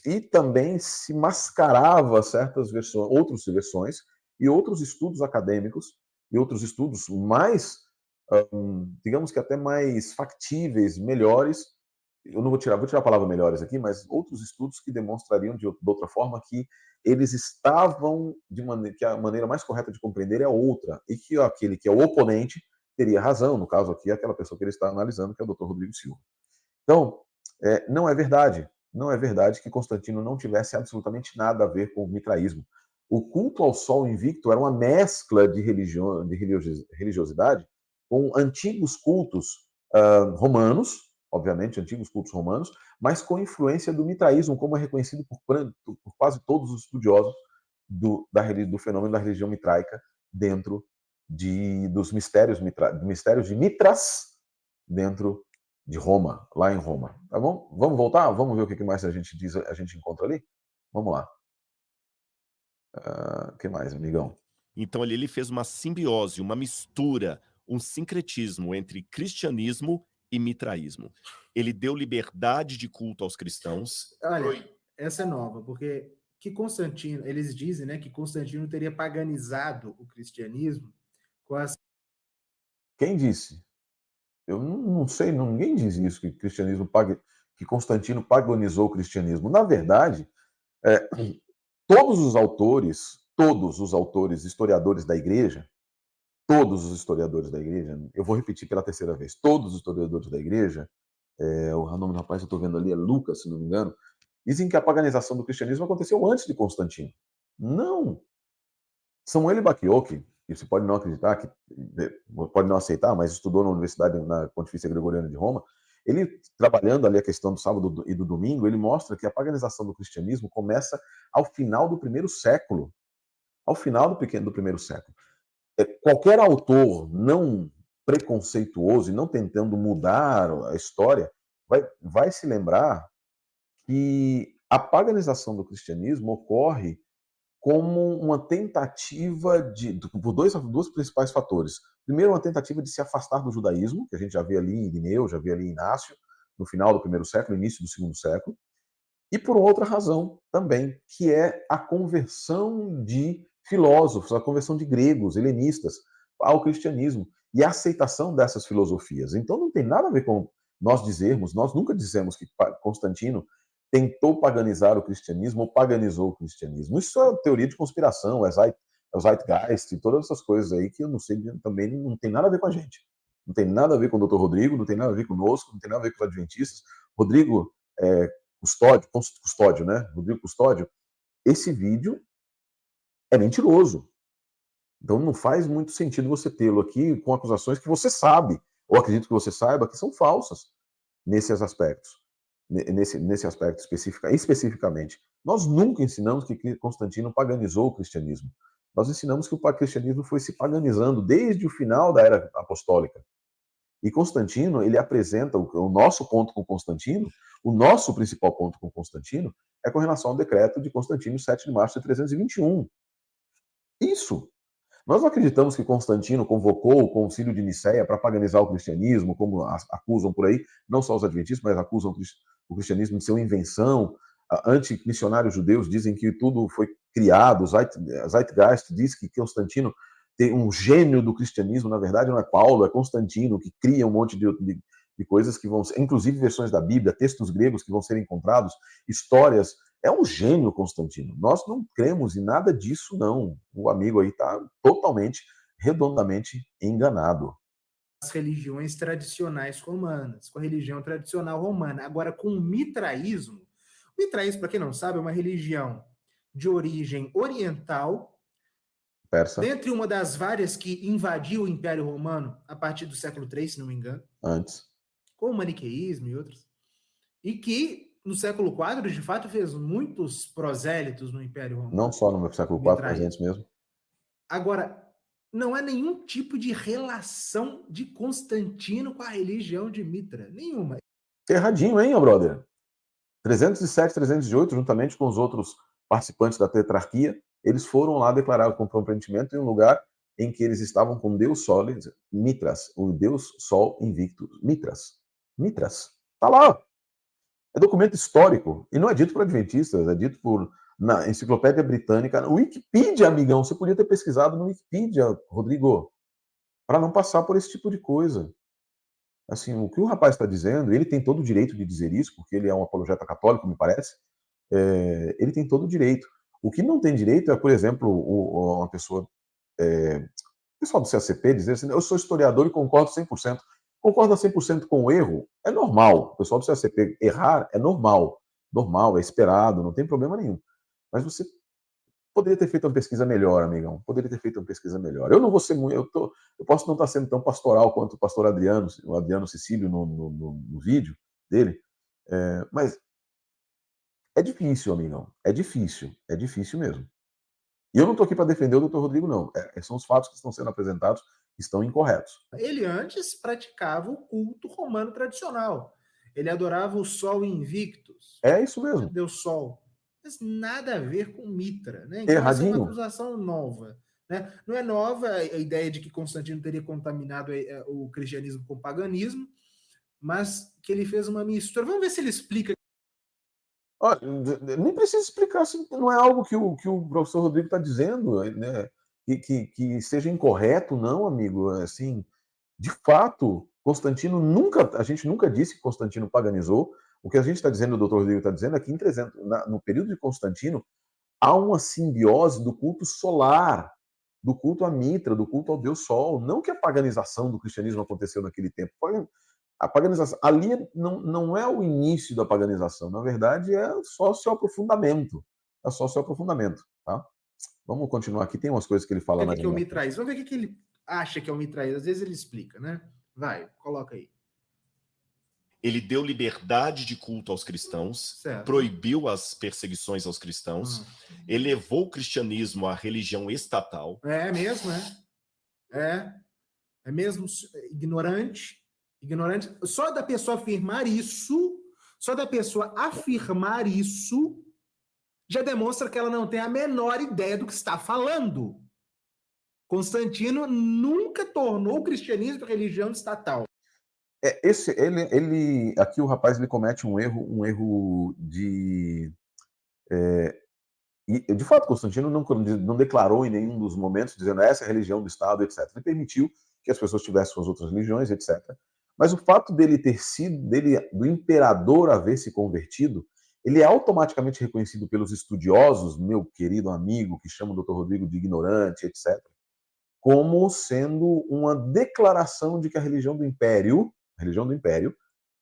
e também se mascarava certas versões, outras versões e outros estudos acadêmicos e outros estudos mais, digamos que até mais factíveis, melhores. Eu não vou tirar a palavra melhores aqui, mas outros estudos que demonstrariam de outra forma que eles estavam que a maneira mais correta de compreender é outra, e que aquele que é o oponente teria razão, no caso aqui, aquela pessoa que ele está analisando, que é o Dr. Rodrigo Silva. Então, não é verdade. não é verdade que Constantino não tivesse absolutamente nada a ver com o mitraísmo. O culto ao Sol invicto era uma mescla de religiosidade com antigos cultos romanos, obviamente, antigos cultos romanos, mas com influência do mitraísmo, como é reconhecido por quase todos os estudiosos do fenômeno da religião mitraica dentro dos mistérios de Mitras dentro de Roma, lá em Roma. Tá bom? Vamos voltar? Vamos ver o que mais a gente encontra ali? Vamos lá. O que mais, amigão? Então ali ele fez uma simbiose, uma mistura, um sincretismo entre cristianismo e mitraísmo. Ele deu liberdade de culto aos cristãos. Olha, essa é nova, porque que Constantino, eles dizem, né, que Constantino teria paganizado o cristianismo com as... Quem disse? Eu não sei, ninguém diz isso, que Constantino paganizou o cristianismo. Na verdade, todos os autores historiadores da igreja, eu vou repetir pela terceira vez, todos os historiadores da igreja, o nome do rapaz que eu estou vendo ali é Lucas, se não me engano, dizem que a paganização do cristianismo aconteceu antes de Constantino. Não! Samuel Bacchiocchi, que você pode não acreditar, pode não aceitar, mas estudou na Pontifícia Gregoriana de Roma, ele, trabalhando ali a questão do sábado e do domingo, ele mostra que a paganização do cristianismo começa ao final do primeiro século. Ao final do primeiro século. Qualquer autor não preconceituoso e não tentando mudar a história vai se lembrar que a paganização do cristianismo ocorre como uma tentativa por dois principais fatores. Primeiro, uma tentativa de se afastar do judaísmo, que a gente já vê ali em Irineu, já vê ali em Inácio, no final do primeiro século, início do segundo século. E por outra razão também, que é a conversão de filósofos, a conversão de gregos, helenistas, ao cristianismo e a aceitação dessas filosofias. Então não tem nada a ver com nós nunca dissemos que Constantino tentou paganizar o cristianismo ou paganizou o cristianismo. Isso é teoria de conspiração, é Zeitgeist e todas essas coisas aí que eu não sei, também não tem nada a ver com a gente. Não tem nada a ver com o Dr. Rodrigo, não tem nada a ver conosco, não tem nada a ver com os adventistas. Rodrigo Custódio, né? Rodrigo Custódio, esse vídeo é mentiroso. Então não faz muito sentido você tê-lo aqui com acusações que você sabe, ou acredito que você saiba, que são falsas nesses aspectos. Nesse aspecto especificamente. Nós nunca ensinamos que Constantino paganizou o cristianismo. Nós ensinamos que o cristianismo foi se paganizando desde o final da era apostólica. E Constantino, ele apresenta o nosso ponto com Constantino, o nosso principal ponto com Constantino, é com relação ao decreto de Constantino, 7 de março de 321. Isso. Nós não acreditamos que Constantino convocou o concílio de Nicéia para paganizar o cristianismo, como acusam por aí, não só os adventistas, mas acusam o cristianismo de ser uma invenção. Anti-missionários judeus dizem que tudo foi criado. Zeitgeist diz que Constantino tem um gênio do cristianismo, na verdade não é Paulo, é Constantino, que cria um monte de coisas que vão ser, inclusive versões da Bíblia, textos gregos que vão ser encontrados, histórias. É um gênio, Constantino. Nós não cremos em nada disso, não. O amigo aí está totalmente, redondamente enganado. As religiões tradicionais romanas, com a religião tradicional romana. Agora, com o mitraísmo, para quem não sabe, é uma religião de origem oriental, Persa. dentre uma das várias que invadiu o Império Romano a partir do século III, se não me engano. Antes. Com o maniqueísmo e outros. E que, no século IV, de fato, fez muitos prosélitos no Império Romano. Não só no século IV, mas antes mesmo. Agora, não há nenhum tipo de relação de Constantino com a religião de Mitra. Nenhuma. Erradinho, hein, brother? 307, 308, juntamente com os outros participantes da tetrarquia, eles foram lá declarar o comprometimento em um lugar em que eles estavam com Deus Sol, Mitras, o Deus Sol invicto, Mitras. Tá lá. É documento histórico. E não é dito por adventistas, é dito na Enciclopédia Britânica, no Wikipedia, amigão. Você podia ter pesquisado no Wikipedia, Rodrigo, para não passar por esse tipo de coisa. Assim, o que o rapaz está dizendo, ele tem todo o direito de dizer isso, porque ele é um apologeta católico, me parece. Ele tem todo o direito. O que não tem direito é, por exemplo, uma pessoa, o pessoal do CACP dizer assim, eu sou historiador e concordo 100%. Concorda 100% com o erro? É normal. O pessoal do CACP errar é normal. normal, é esperado, não tem problema nenhum. Mas você poderia ter feito uma pesquisa melhor, amigão. Poderia ter feito uma pesquisa melhor. Eu não vou ser muito. Eu posso não estar sendo tão pastoral quanto o pastor Adriano, o Adriano Cecílio no vídeo dele, mas é difícil, amigão. É difícil mesmo. E eu não estou aqui para defender o doutor Rodrigo, não. São os fatos que estão sendo apresentados que estão incorretos. Ele antes praticava o culto romano tradicional. Ele adorava o Sol Invictus. É isso mesmo. Deus Sol. Mas nada a ver com Mitra, né? Então essa é uma acusação nova. Né? Não é nova a ideia de que Constantino teria contaminado o cristianismo com o paganismo, mas que ele fez uma mistura. Vamos ver se ele explica. Olha, nem precisa explicar, não é algo que o professor Rodrigo está dizendo, né? Que seja incorreto, não, amigo. Assim, de fato, a gente nunca disse que Constantino paganizou. O que a gente está dizendo, o doutor Rodrigo está dizendo, é que no período de Constantino, há uma simbiose do culto solar, do culto a Mitra, do culto ao Deus Sol. Não que a paganização do cristianismo aconteceu naquele tempo. A paganização ali não é o início da paganização, na verdade é só seu aprofundamento. É só seu aprofundamento, tá? Vamos continuar aqui, tem umas coisas que ele fala na que é o mitraísmo. Vamos ver o que ele acha que é o mitraísmo. Às vezes ele explica, né? Vai, coloca aí. Ele deu liberdade de culto aos cristãos, certo. Proibiu as perseguições aos cristãos, elevou o cristianismo à religião estatal. É mesmo, é mesmo ignorante. Só da pessoa afirmar isso, já demonstra que ela não tem a menor ideia do que está falando. Constantino nunca tornou o cristianismo religião estatal. Aqui o rapaz ele comete um erro de de fato, Constantino não declarou em nenhum dos momentos dizendo essa é a religião do Estado, etc. Ele permitiu que as pessoas tivessem suas outras religiões, etc. Mas o fato do imperador haver se convertido, ele é automaticamente reconhecido pelos estudiosos, meu querido amigo, que chama o Dr. Rodrigo de ignorante, etc., como sendo uma declaração de que a religião do Império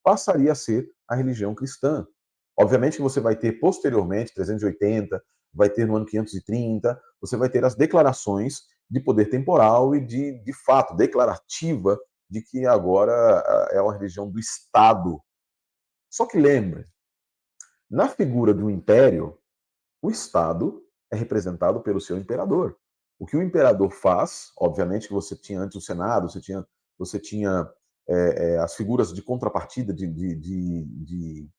passaria a ser a religião cristã. Obviamente que você vai ter posteriormente, 380, vai ter no ano 530, você vai ter as declarações de poder temporal e de fato, declarativa de que agora é uma religião do Estado. Só que lembre, na figura do império, o Estado é representado pelo seu imperador. O que o imperador faz, obviamente que você tinha antes o Senado, você tinha as figuras de contrapartida, de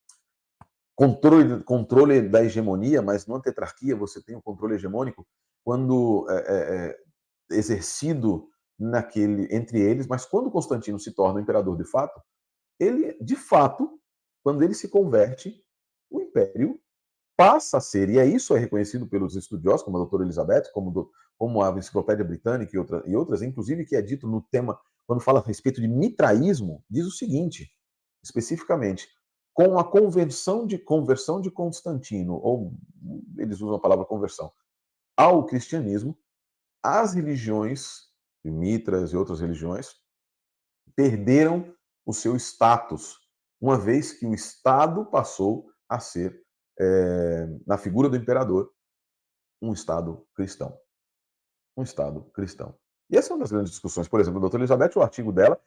controle da hegemonia, mas numa tetrarquia você tem o controle hegemônico quando exercido entre eles, mas quando Constantino se torna imperador de fato, quando ele se converte, o império passa a ser, e isso é reconhecido pelos estudiosos, como a doutora Elizabeth, como a Enciclopédia Britânica e outras, inclusive que é dito no tema, quando fala a respeito de mitraísmo, diz o seguinte, especificamente, com a conversão de Constantino, ou eles usam a palavra conversão, ao cristianismo, as religiões, mitras e outras religiões, perderam o seu status, uma vez que o Estado passou a ser, na figura do imperador, um Estado cristão. Um Estado cristão. E essa é uma das grandes discussões. Por exemplo, a doutora Elizabeth, o artigo dela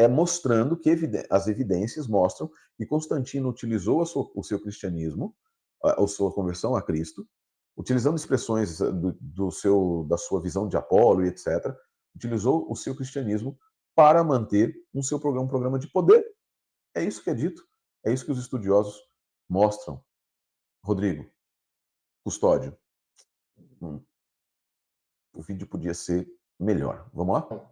mostrando que as evidências mostram que Constantino utilizou o seu cristianismo, a sua conversão a Cristo, utilizando expressões da sua visão de Apolo e etc., utilizou o seu cristianismo para manter um programa de poder. É isso que é dito, é isso que os estudiosos mostram. Rodrigo, Custódio, o vídeo podia ser melhor. Vamos lá?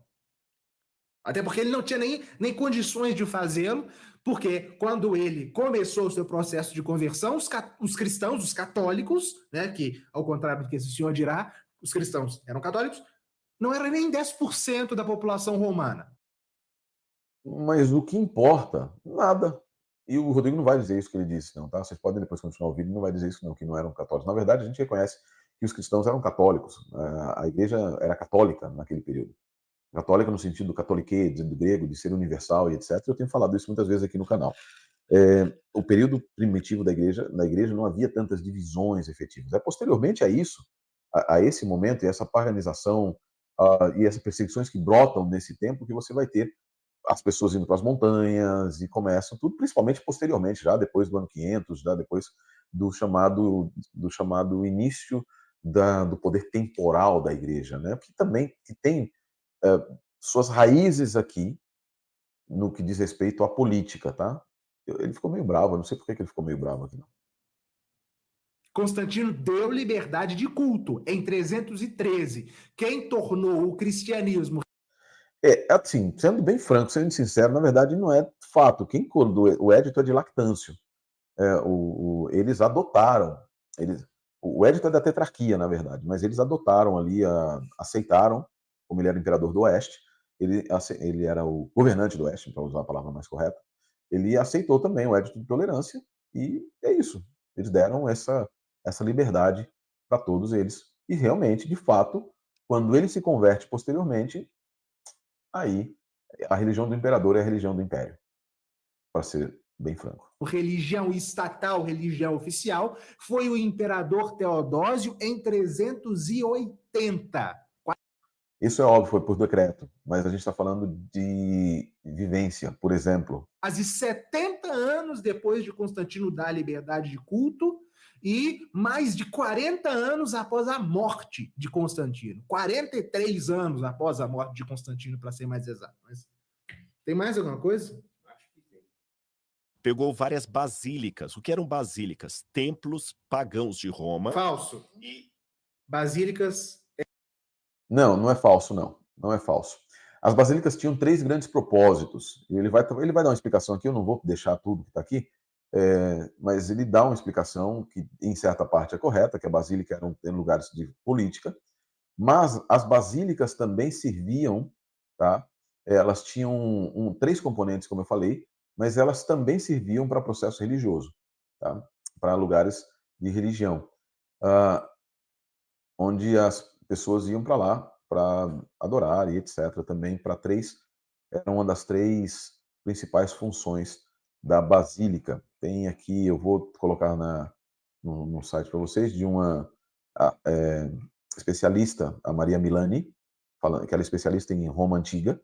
Até porque ele não tinha nem condições de fazê-lo, porque quando ele começou o seu processo de conversão, os cristãos, os católicos, né, que ao contrário do que esse senhor dirá, os cristãos eram católicos, não era nem 10% da população romana. Mas o que importa? Nada. E o Rodrigo não vai dizer isso que ele disse, não, tá? Vocês podem depois continuar o vídeo, não vai dizer isso não, que não eram católicos. Na verdade, a gente reconhece que os cristãos eram católicos. A igreja era católica naquele período. Católica no sentido do catolique, do grego, de ser universal e etc. Eu tenho falado isso muitas vezes aqui no canal. O período primitivo da igreja, na igreja não havia tantas divisões efetivas. É posteriormente a isso, a esse momento, e essa paganização, e essas perseguições que brotam nesse tempo, que você vai ter as pessoas indo para as montanhas e começam tudo, principalmente posteriormente, já depois do ano 500, já depois do chamado início do poder temporal da igreja, né? Que tem suas raízes aqui no que diz respeito à política, tá? Ele ficou meio bravo, eu não sei por que ele ficou meio bravo aqui. Não. Constantino deu liberdade de culto em 313. Quem tornou o cristianismo... Assim, sendo bem franco, sendo sincero, na verdade não é fato. Quem colocou o édito é de Lactâncio. Eles adotaram, o édito é da tetrarquia, na verdade, mas eles adotaram ali, aceitaram, como ele era imperador do Oeste, ele era o governante do Oeste, para usar a palavra mais correta, ele aceitou também o édito de tolerância, e é isso. Eles deram essa liberdade para todos eles. E realmente, de fato, quando ele se converte posteriormente, aí a religião do imperador é a religião do império, para ser bem franco. Religião estatal, religião oficial, foi o imperador Teodósio em 380. Isso é óbvio, foi por decreto, mas a gente está falando de vivência, por exemplo. Quase 70 anos depois de Constantino dar a liberdade de culto e mais de 40 anos após a morte de Constantino. 43 anos após a morte de Constantino, para ser mais exato. Mas tem mais alguma coisa? Acho que tem. Pegou várias basílicas. O que eram basílicas? Templos pagãos de Roma. Falso. Basílicas. Não, não é falso, não. Não é falso. As basílicas tinham 3 grandes propósitos. Ele vai dar uma explicação aqui, eu não vou deixar tudo que está aqui, mas ele dá uma explicação que, em certa parte, é correta, que a basílica eram lugares de política, mas as basílicas também serviam, tá? Elas tinham 3 componentes, como eu falei, mas elas também serviam para processo religioso, tá? Para lugares de religião, onde as pessoas iam para lá para adorar e etc. Também era uma das 3 principais funções da basílica. Tem aqui, eu vou colocar no site para vocês, de uma especialista, a Maria Milani, falando que ela é especialista em Roma Antiga,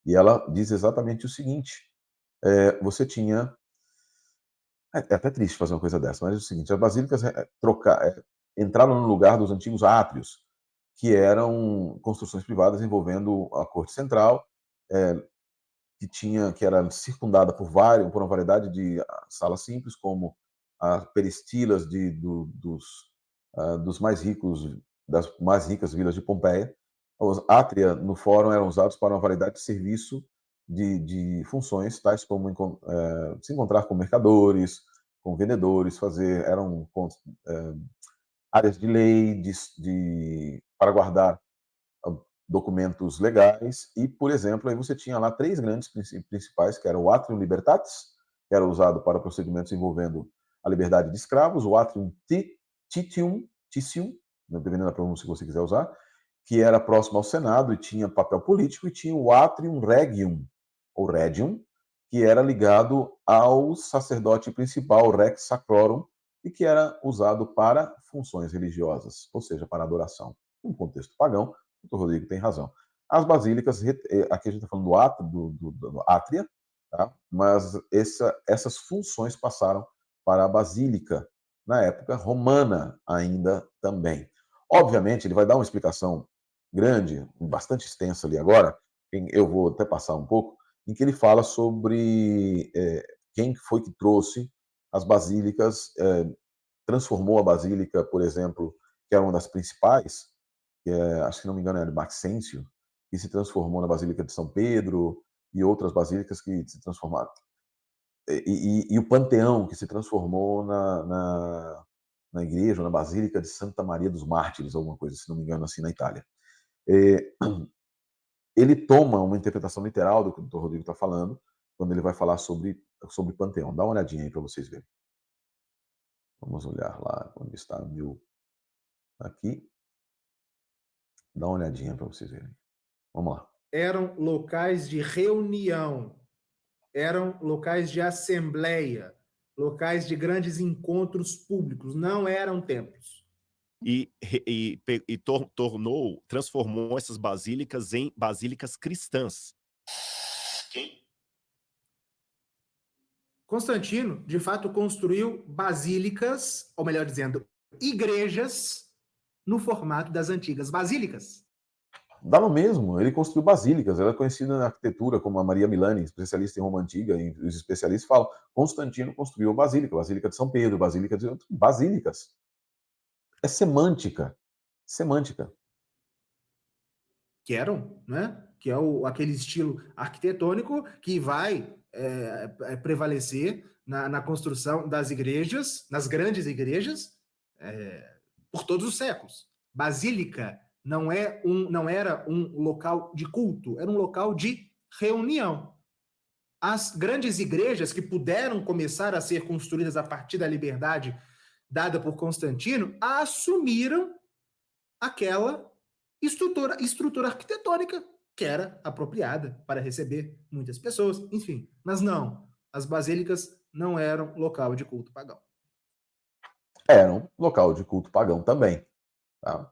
e ela diz exatamente o seguinte: você tinha. É até triste fazer uma coisa dessa, mas é o seguinte: as basílicas entraram no lugar dos antigos átrios, que eram construções privadas envolvendo a corte central, que era circundada por uma variedade de salas simples, como as peristilas dos mais ricos, das mais ricas vilas de Pompeia. Os átria no fórum eram usados para uma variedade de serviço de funções, tais como se encontrar com mercadores, com vendedores, eram áreas de lei, para guardar documentos legais e, por exemplo, aí você tinha lá 3 grandes principais, que era o Atrium Libertatis, que era usado para procedimentos envolvendo a liberdade de escravos, o Atrium Titium, dependendo da pronúncia que você quiser usar, que era próximo ao Senado e tinha papel político, e tinha o Atrium Regium, ou Regium, que era ligado ao sacerdote principal, o Rex Sacrorum, e que era usado para funções religiosas, ou seja, para adoração. Num contexto pagão, o Rodrigo tem razão. As basílicas, aqui a gente está falando do átria, tá? Mas essas funções passaram para a basílica, na época romana ainda também. Obviamente, ele vai dar uma explicação grande, bastante extensa ali agora, eu vou até passar um pouco, em que ele fala sobre quem foi que trouxe as basílicas, transformou a basílica, por exemplo, que era uma das principais, acho que não me engano era Maxêncio, que se transformou na Basílica de São Pedro, e outras basílicas que se transformaram. E o Panteão, que se transformou na igreja, na Basílica de Santa Maria dos Mártires, alguma coisa, se não me engano, assim, na Itália. Ele toma uma interpretação literal do que o Dr. Rodrigo está falando, quando ele vai falar sobre Panteão. Dá uma olhadinha aí para vocês verem. Vamos olhar lá onde está aqui. Dá uma olhadinha para vocês verem. Vamos lá. Eram locais de reunião. eram locais de assembleia, locais de grandes encontros públicos, não eram templos. Transformou essas basílicas em basílicas cristãs. Constantino, de fato, construiu basílicas, ou melhor dizendo, igrejas, no formato das antigas basílicas. Dá no mesmo, ele construiu basílicas, ela é conhecida na arquitetura como a Maria Milani, especialista em Roma Antiga, e os especialistas falam, Constantino construiu basílica, Basílica de São Pedro, Basílica de... Basílicas. É semântica. Semântica. Que eram, né? Que é aquele estilo arquitetônico que vai prevalecer na construção das igrejas, nas grandes igrejas, por todos os séculos. Basílica não era um local de culto, era um local de reunião. As grandes igrejas que puderam começar a ser construídas a partir da liberdade dada por Constantino assumiram aquela estrutura arquitetônica que era apropriada para receber muitas pessoas, enfim. Mas não, as basílicas não eram local de culto pagão. Era um local de culto pagão também. Tá?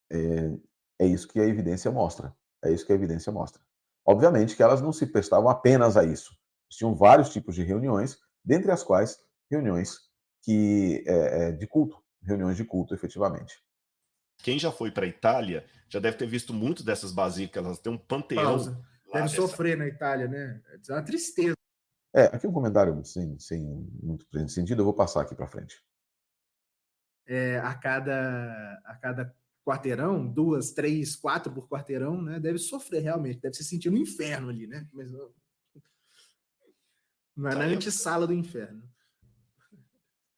É isso que a evidência mostra. É isso que a evidência mostra. Obviamente que elas não se prestavam apenas a isso. Tinham vários tipos de reuniões, dentre as quais reuniões de culto, reuniões de culto, efetivamente. Quem já foi para a Itália já deve ter visto muito dessas basílicas, elas têm um panteão. Pausa. Deve sofrer na Itália, né? É uma tristeza. Aqui um comentário sem muito sentido, eu vou passar aqui para frente. A cada quarteirão, 2, 3, 4 por quarteirão, né? Deve sofrer realmente, deve se sentir no inferno ali, né? Mas não é na antessala do inferno.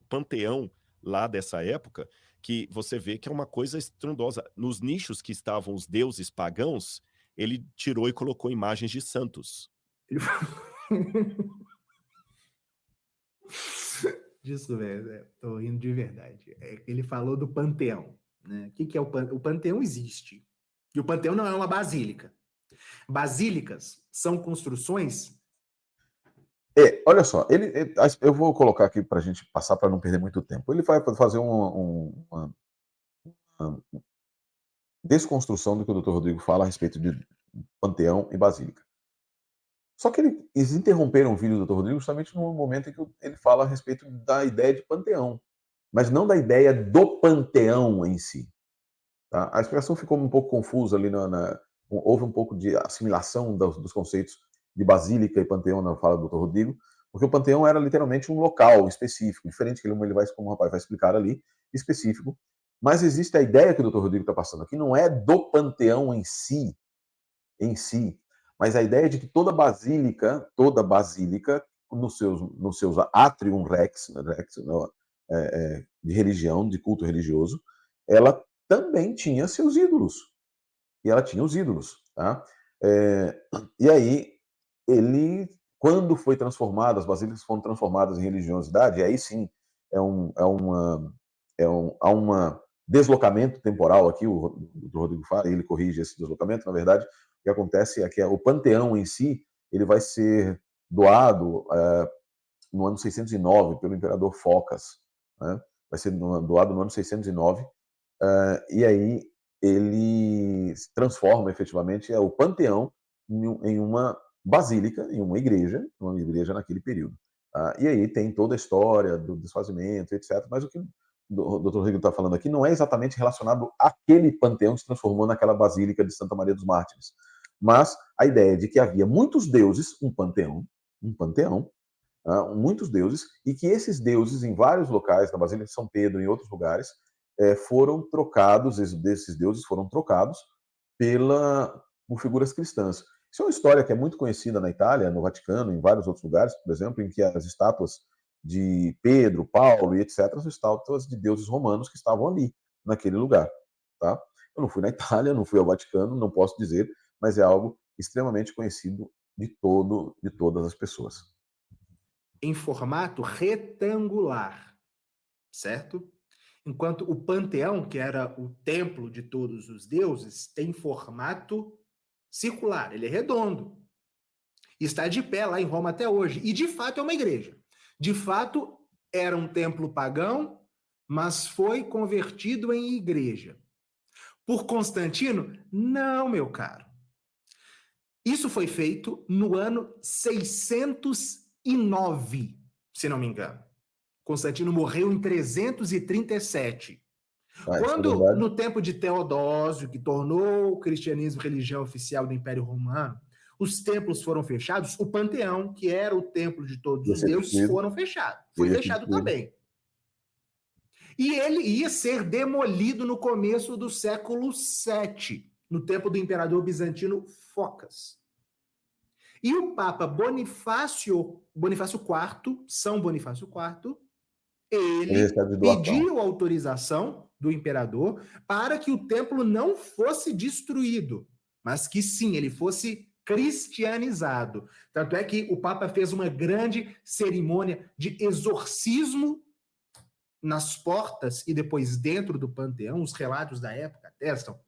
Panteão lá dessa época, que você vê que é uma coisa estrondosa. Nos nichos que estavam os deuses pagãos, ele tirou e colocou imagens de santos. Desculpa, tô rindo de verdade. Ele falou do panteão, né? O que é o panteão? O panteão existe. E o panteão não é uma basílica. Basílicas são construções... Olha só, eu vou colocar aqui para a gente passar para não perder muito tempo. Ele vai fazer uma desconstrução do que o Dr. Rodrigo fala a respeito de panteão e basílica. Só que eles interromperam o vídeo do Dr. Rodrigo justamente no momento em que ele fala a respeito da ideia de panteão, mas não da ideia do panteão em si. Tá? A explicação ficou um pouco confusa ali, houve um pouco de assimilação dos conceitos de basílica e panteão na fala do Dr. Rodrigo, porque o panteão era literalmente um local específico, diferente que ele vai, como o rapaz vai explicar ali, específico. Mas existe a ideia que o Dr. Rodrigo está passando aqui, não é do panteão em si, mas a ideia de que toda basílica nos seus atrium rex de religião, de culto religioso, ela também tinha seus ídolos. E ela tinha os ídolos. Tá? E aí, quando foi transformado, as basílicas foram transformadas em religiosidade, aí sim há um deslocamento temporal aqui, o Rodrigo fala, ele corrige esse deslocamento, na verdade, o que acontece é que o panteão em si, ele vai ser doado no ano 609 pelo imperador Focas, né? Vai ser doado no ano 609, e aí ele transforma efetivamente o panteão em uma basílica, em uma igreja naquele período. E aí tem toda a história do desfazimento, etc. Mas o que o Dr. Rodrigo está falando aqui não é exatamente relacionado àquele panteão que se transformou naquela basílica de Santa Maria dos Mártires, mas a ideia de que havia muitos deuses, um panteão, muitos deuses, e que esses deuses, em vários locais, na Basílica de São Pedro e em outros lugares, foram trocados, desses deuses foram trocados por figuras cristãs. Isso é uma história que é muito conhecida na Itália, no Vaticano, em vários outros lugares, por exemplo, em que as estátuas de Pedro, Paulo e etc. são estátuas de deuses romanos que estavam ali, naquele lugar. Tá? Eu não fui na Itália, não fui ao Vaticano, não posso dizer, mas é algo extremamente conhecido de todas as pessoas. Em formato retangular, certo? Enquanto o panteão, que era o templo de todos os deuses, tem formato circular, ele é redondo. Está de pé lá em Roma até hoje. E de fato é uma igreja. De fato era um templo pagão, mas foi convertido em igreja. Por Constantino? Não, meu caro. Isso foi feito no ano 609, se não me engano. Constantino morreu em 337. Ah, isso é Quando, verdade. no tempo de Teodósio, que tornou o cristianismo religião oficial do Império Romano, os templos foram fechados, o panteão, que era o templo de todos Ia os ser deuses, destruído. foram fechados. Foi Ia ser fechado destruído. também. E ele ia ser demolido no começo do século VII, no tempo do imperador bizantino Focas. E o Papa Bonifácio IV, São Bonifácio IV, Ele ele recebe de doação. pediu autorização do imperador para que o templo não fosse destruído, mas que sim, ele fosse cristianizado. Tanto é que o Papa fez uma grande cerimônia de exorcismo nas portas e depois dentro do panteão. Os relatos da época atestam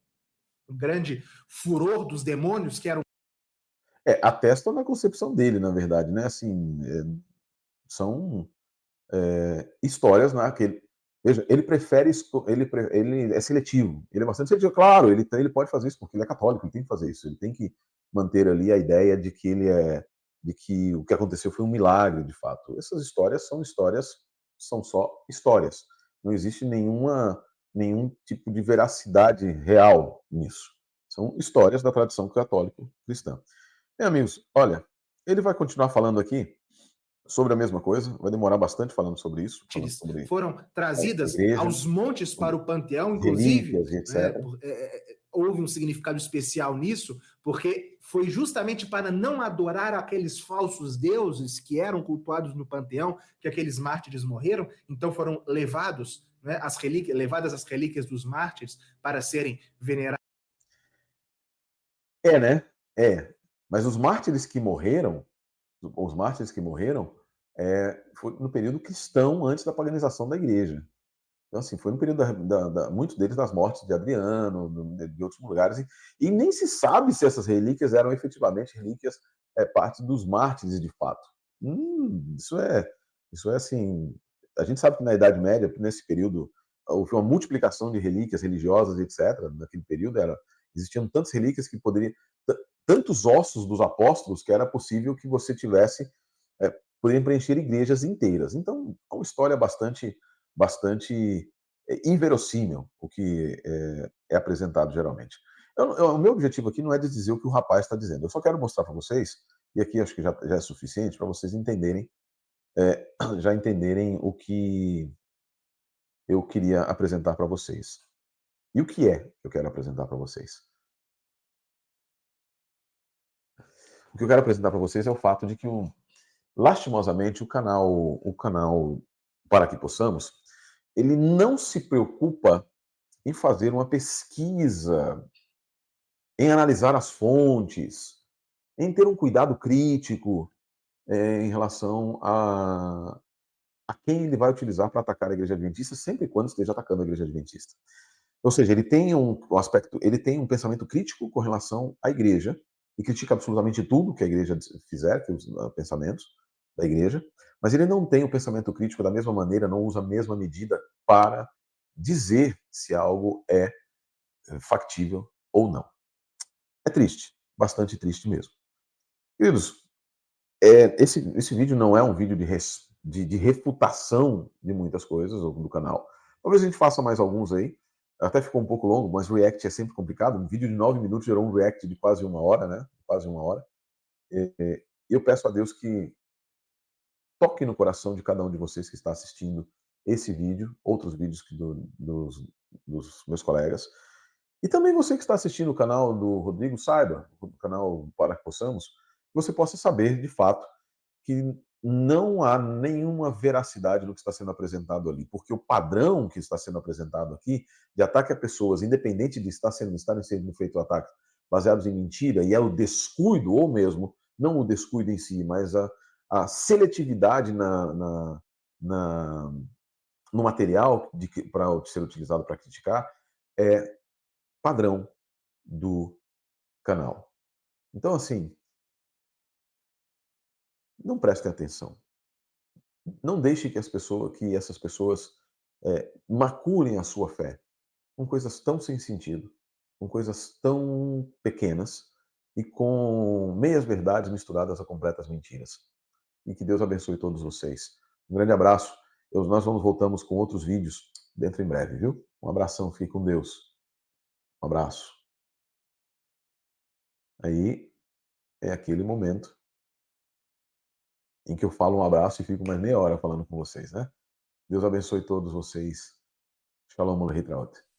o grande furor dos demônios que eram. Atestam na concepção dele, na verdade, né? Assim, são histórias naquele. Veja, ele prefere, ele é seletivo, ele é bastante seletivo. Claro, ele pode fazer isso porque ele é católico, ele tem que fazer isso, ele tem que manter ali a ideia de que de que o que aconteceu foi um milagre, de fato. Essas histórias, são só histórias. Não existe nenhum tipo de veracidade real nisso. São histórias da tradição católica cristã. Bem, amigos, olha, ele vai continuar falando aqui sobre a mesma coisa, vai demorar bastante falando sobre isso, falando sobre Foram a trazidas igreja, aos montes para sobre o panteão, inclusive, relíquias e né, etc. houve um significado especial nisso, porque foi justamente para não adorar aqueles falsos deuses que eram cultuados no panteão que aqueles mártires morreram, então foram levados, né, levadas as relíquias dos mártires para serem veneradas. Né? Mas os mártires que morreram, foi no período cristão, antes da paganização da igreja. Então, assim, foi no período muitos deles das mortes de Adriano, de outros lugares, e nem se sabe se essas relíquias eram efetivamente relíquias, parte dos mártires de fato. Isso é assim, a gente sabe que na Idade Média, nesse período, houve uma multiplicação de relíquias religiosas, etc. Naquele período existiam tantas relíquias que tantos ossos dos apóstolos que era possível que você tivesse, poderiam preencher igrejas inteiras. Então, é uma história bastante inverossímil o que é apresentado geralmente. O meu objetivo aqui não é de dizer o que o rapaz está dizendo. Eu só quero mostrar para vocês, e aqui acho que já é suficiente para vocês entenderem, já entenderem o que eu queria apresentar para vocês. E o que é que eu quero apresentar para vocês? O que eu quero apresentar para vocês é o fato de que, lastimosamente, o canal Para Que Possamos, ele não se preocupa em fazer uma pesquisa, em analisar as fontes, em ter um cuidado crítico em relação a quem ele vai utilizar para atacar a igreja adventista, sempre e quando esteja atacando a igreja adventista. Ou seja, ele tem ele tem um pensamento crítico com relação à igreja e critica absolutamente tudo que a igreja fizer, que os pensamentos da igreja, mas ele não tem o pensamento crítico da mesma maneira, não usa a mesma medida para dizer se algo é factível ou não. É triste, bastante triste mesmo. Queridos, esse vídeo não é um vídeo de refutação de muitas coisas do canal. Talvez a gente faça mais alguns aí. Até ficou um pouco longo, mas react é sempre complicado. Um vídeo de 9 minutos gerou um react de quase 1 hora, né? Quase 1 hora. E eu peço a Deus que toque no coração de cada um de vocês que está assistindo esse vídeo, outros vídeos dos meus colegas. E também você que está assistindo o canal do Rodrigo, saiba, o canal Para Que Possamos, que você possa saber, de fato, que não há nenhuma veracidade no que está sendo apresentado ali, porque o padrão que está sendo apresentado aqui, de ataque a pessoas, independente de estarem sendo feito ataques baseados em mentira, e é o descuido, ou mesmo, não o descuido em si, mas a seletividade no material para ser utilizado para criticar, é padrão do canal. Então, assim, não prestem atenção. Não deixe que essas pessoas maculem a sua fé com coisas tão sem sentido, com coisas tão pequenas e com meias verdades misturadas a completas mentiras. E que Deus abençoe todos vocês. Um grande abraço. Nós voltamos com outros vídeos dentro em breve, viu? Um abração, fique com Deus. Um abraço. Aí é aquele momento em que eu falo um abraço e fico mais meia hora falando com vocês, né? Deus abençoe todos vocês. Shalom Aleichem.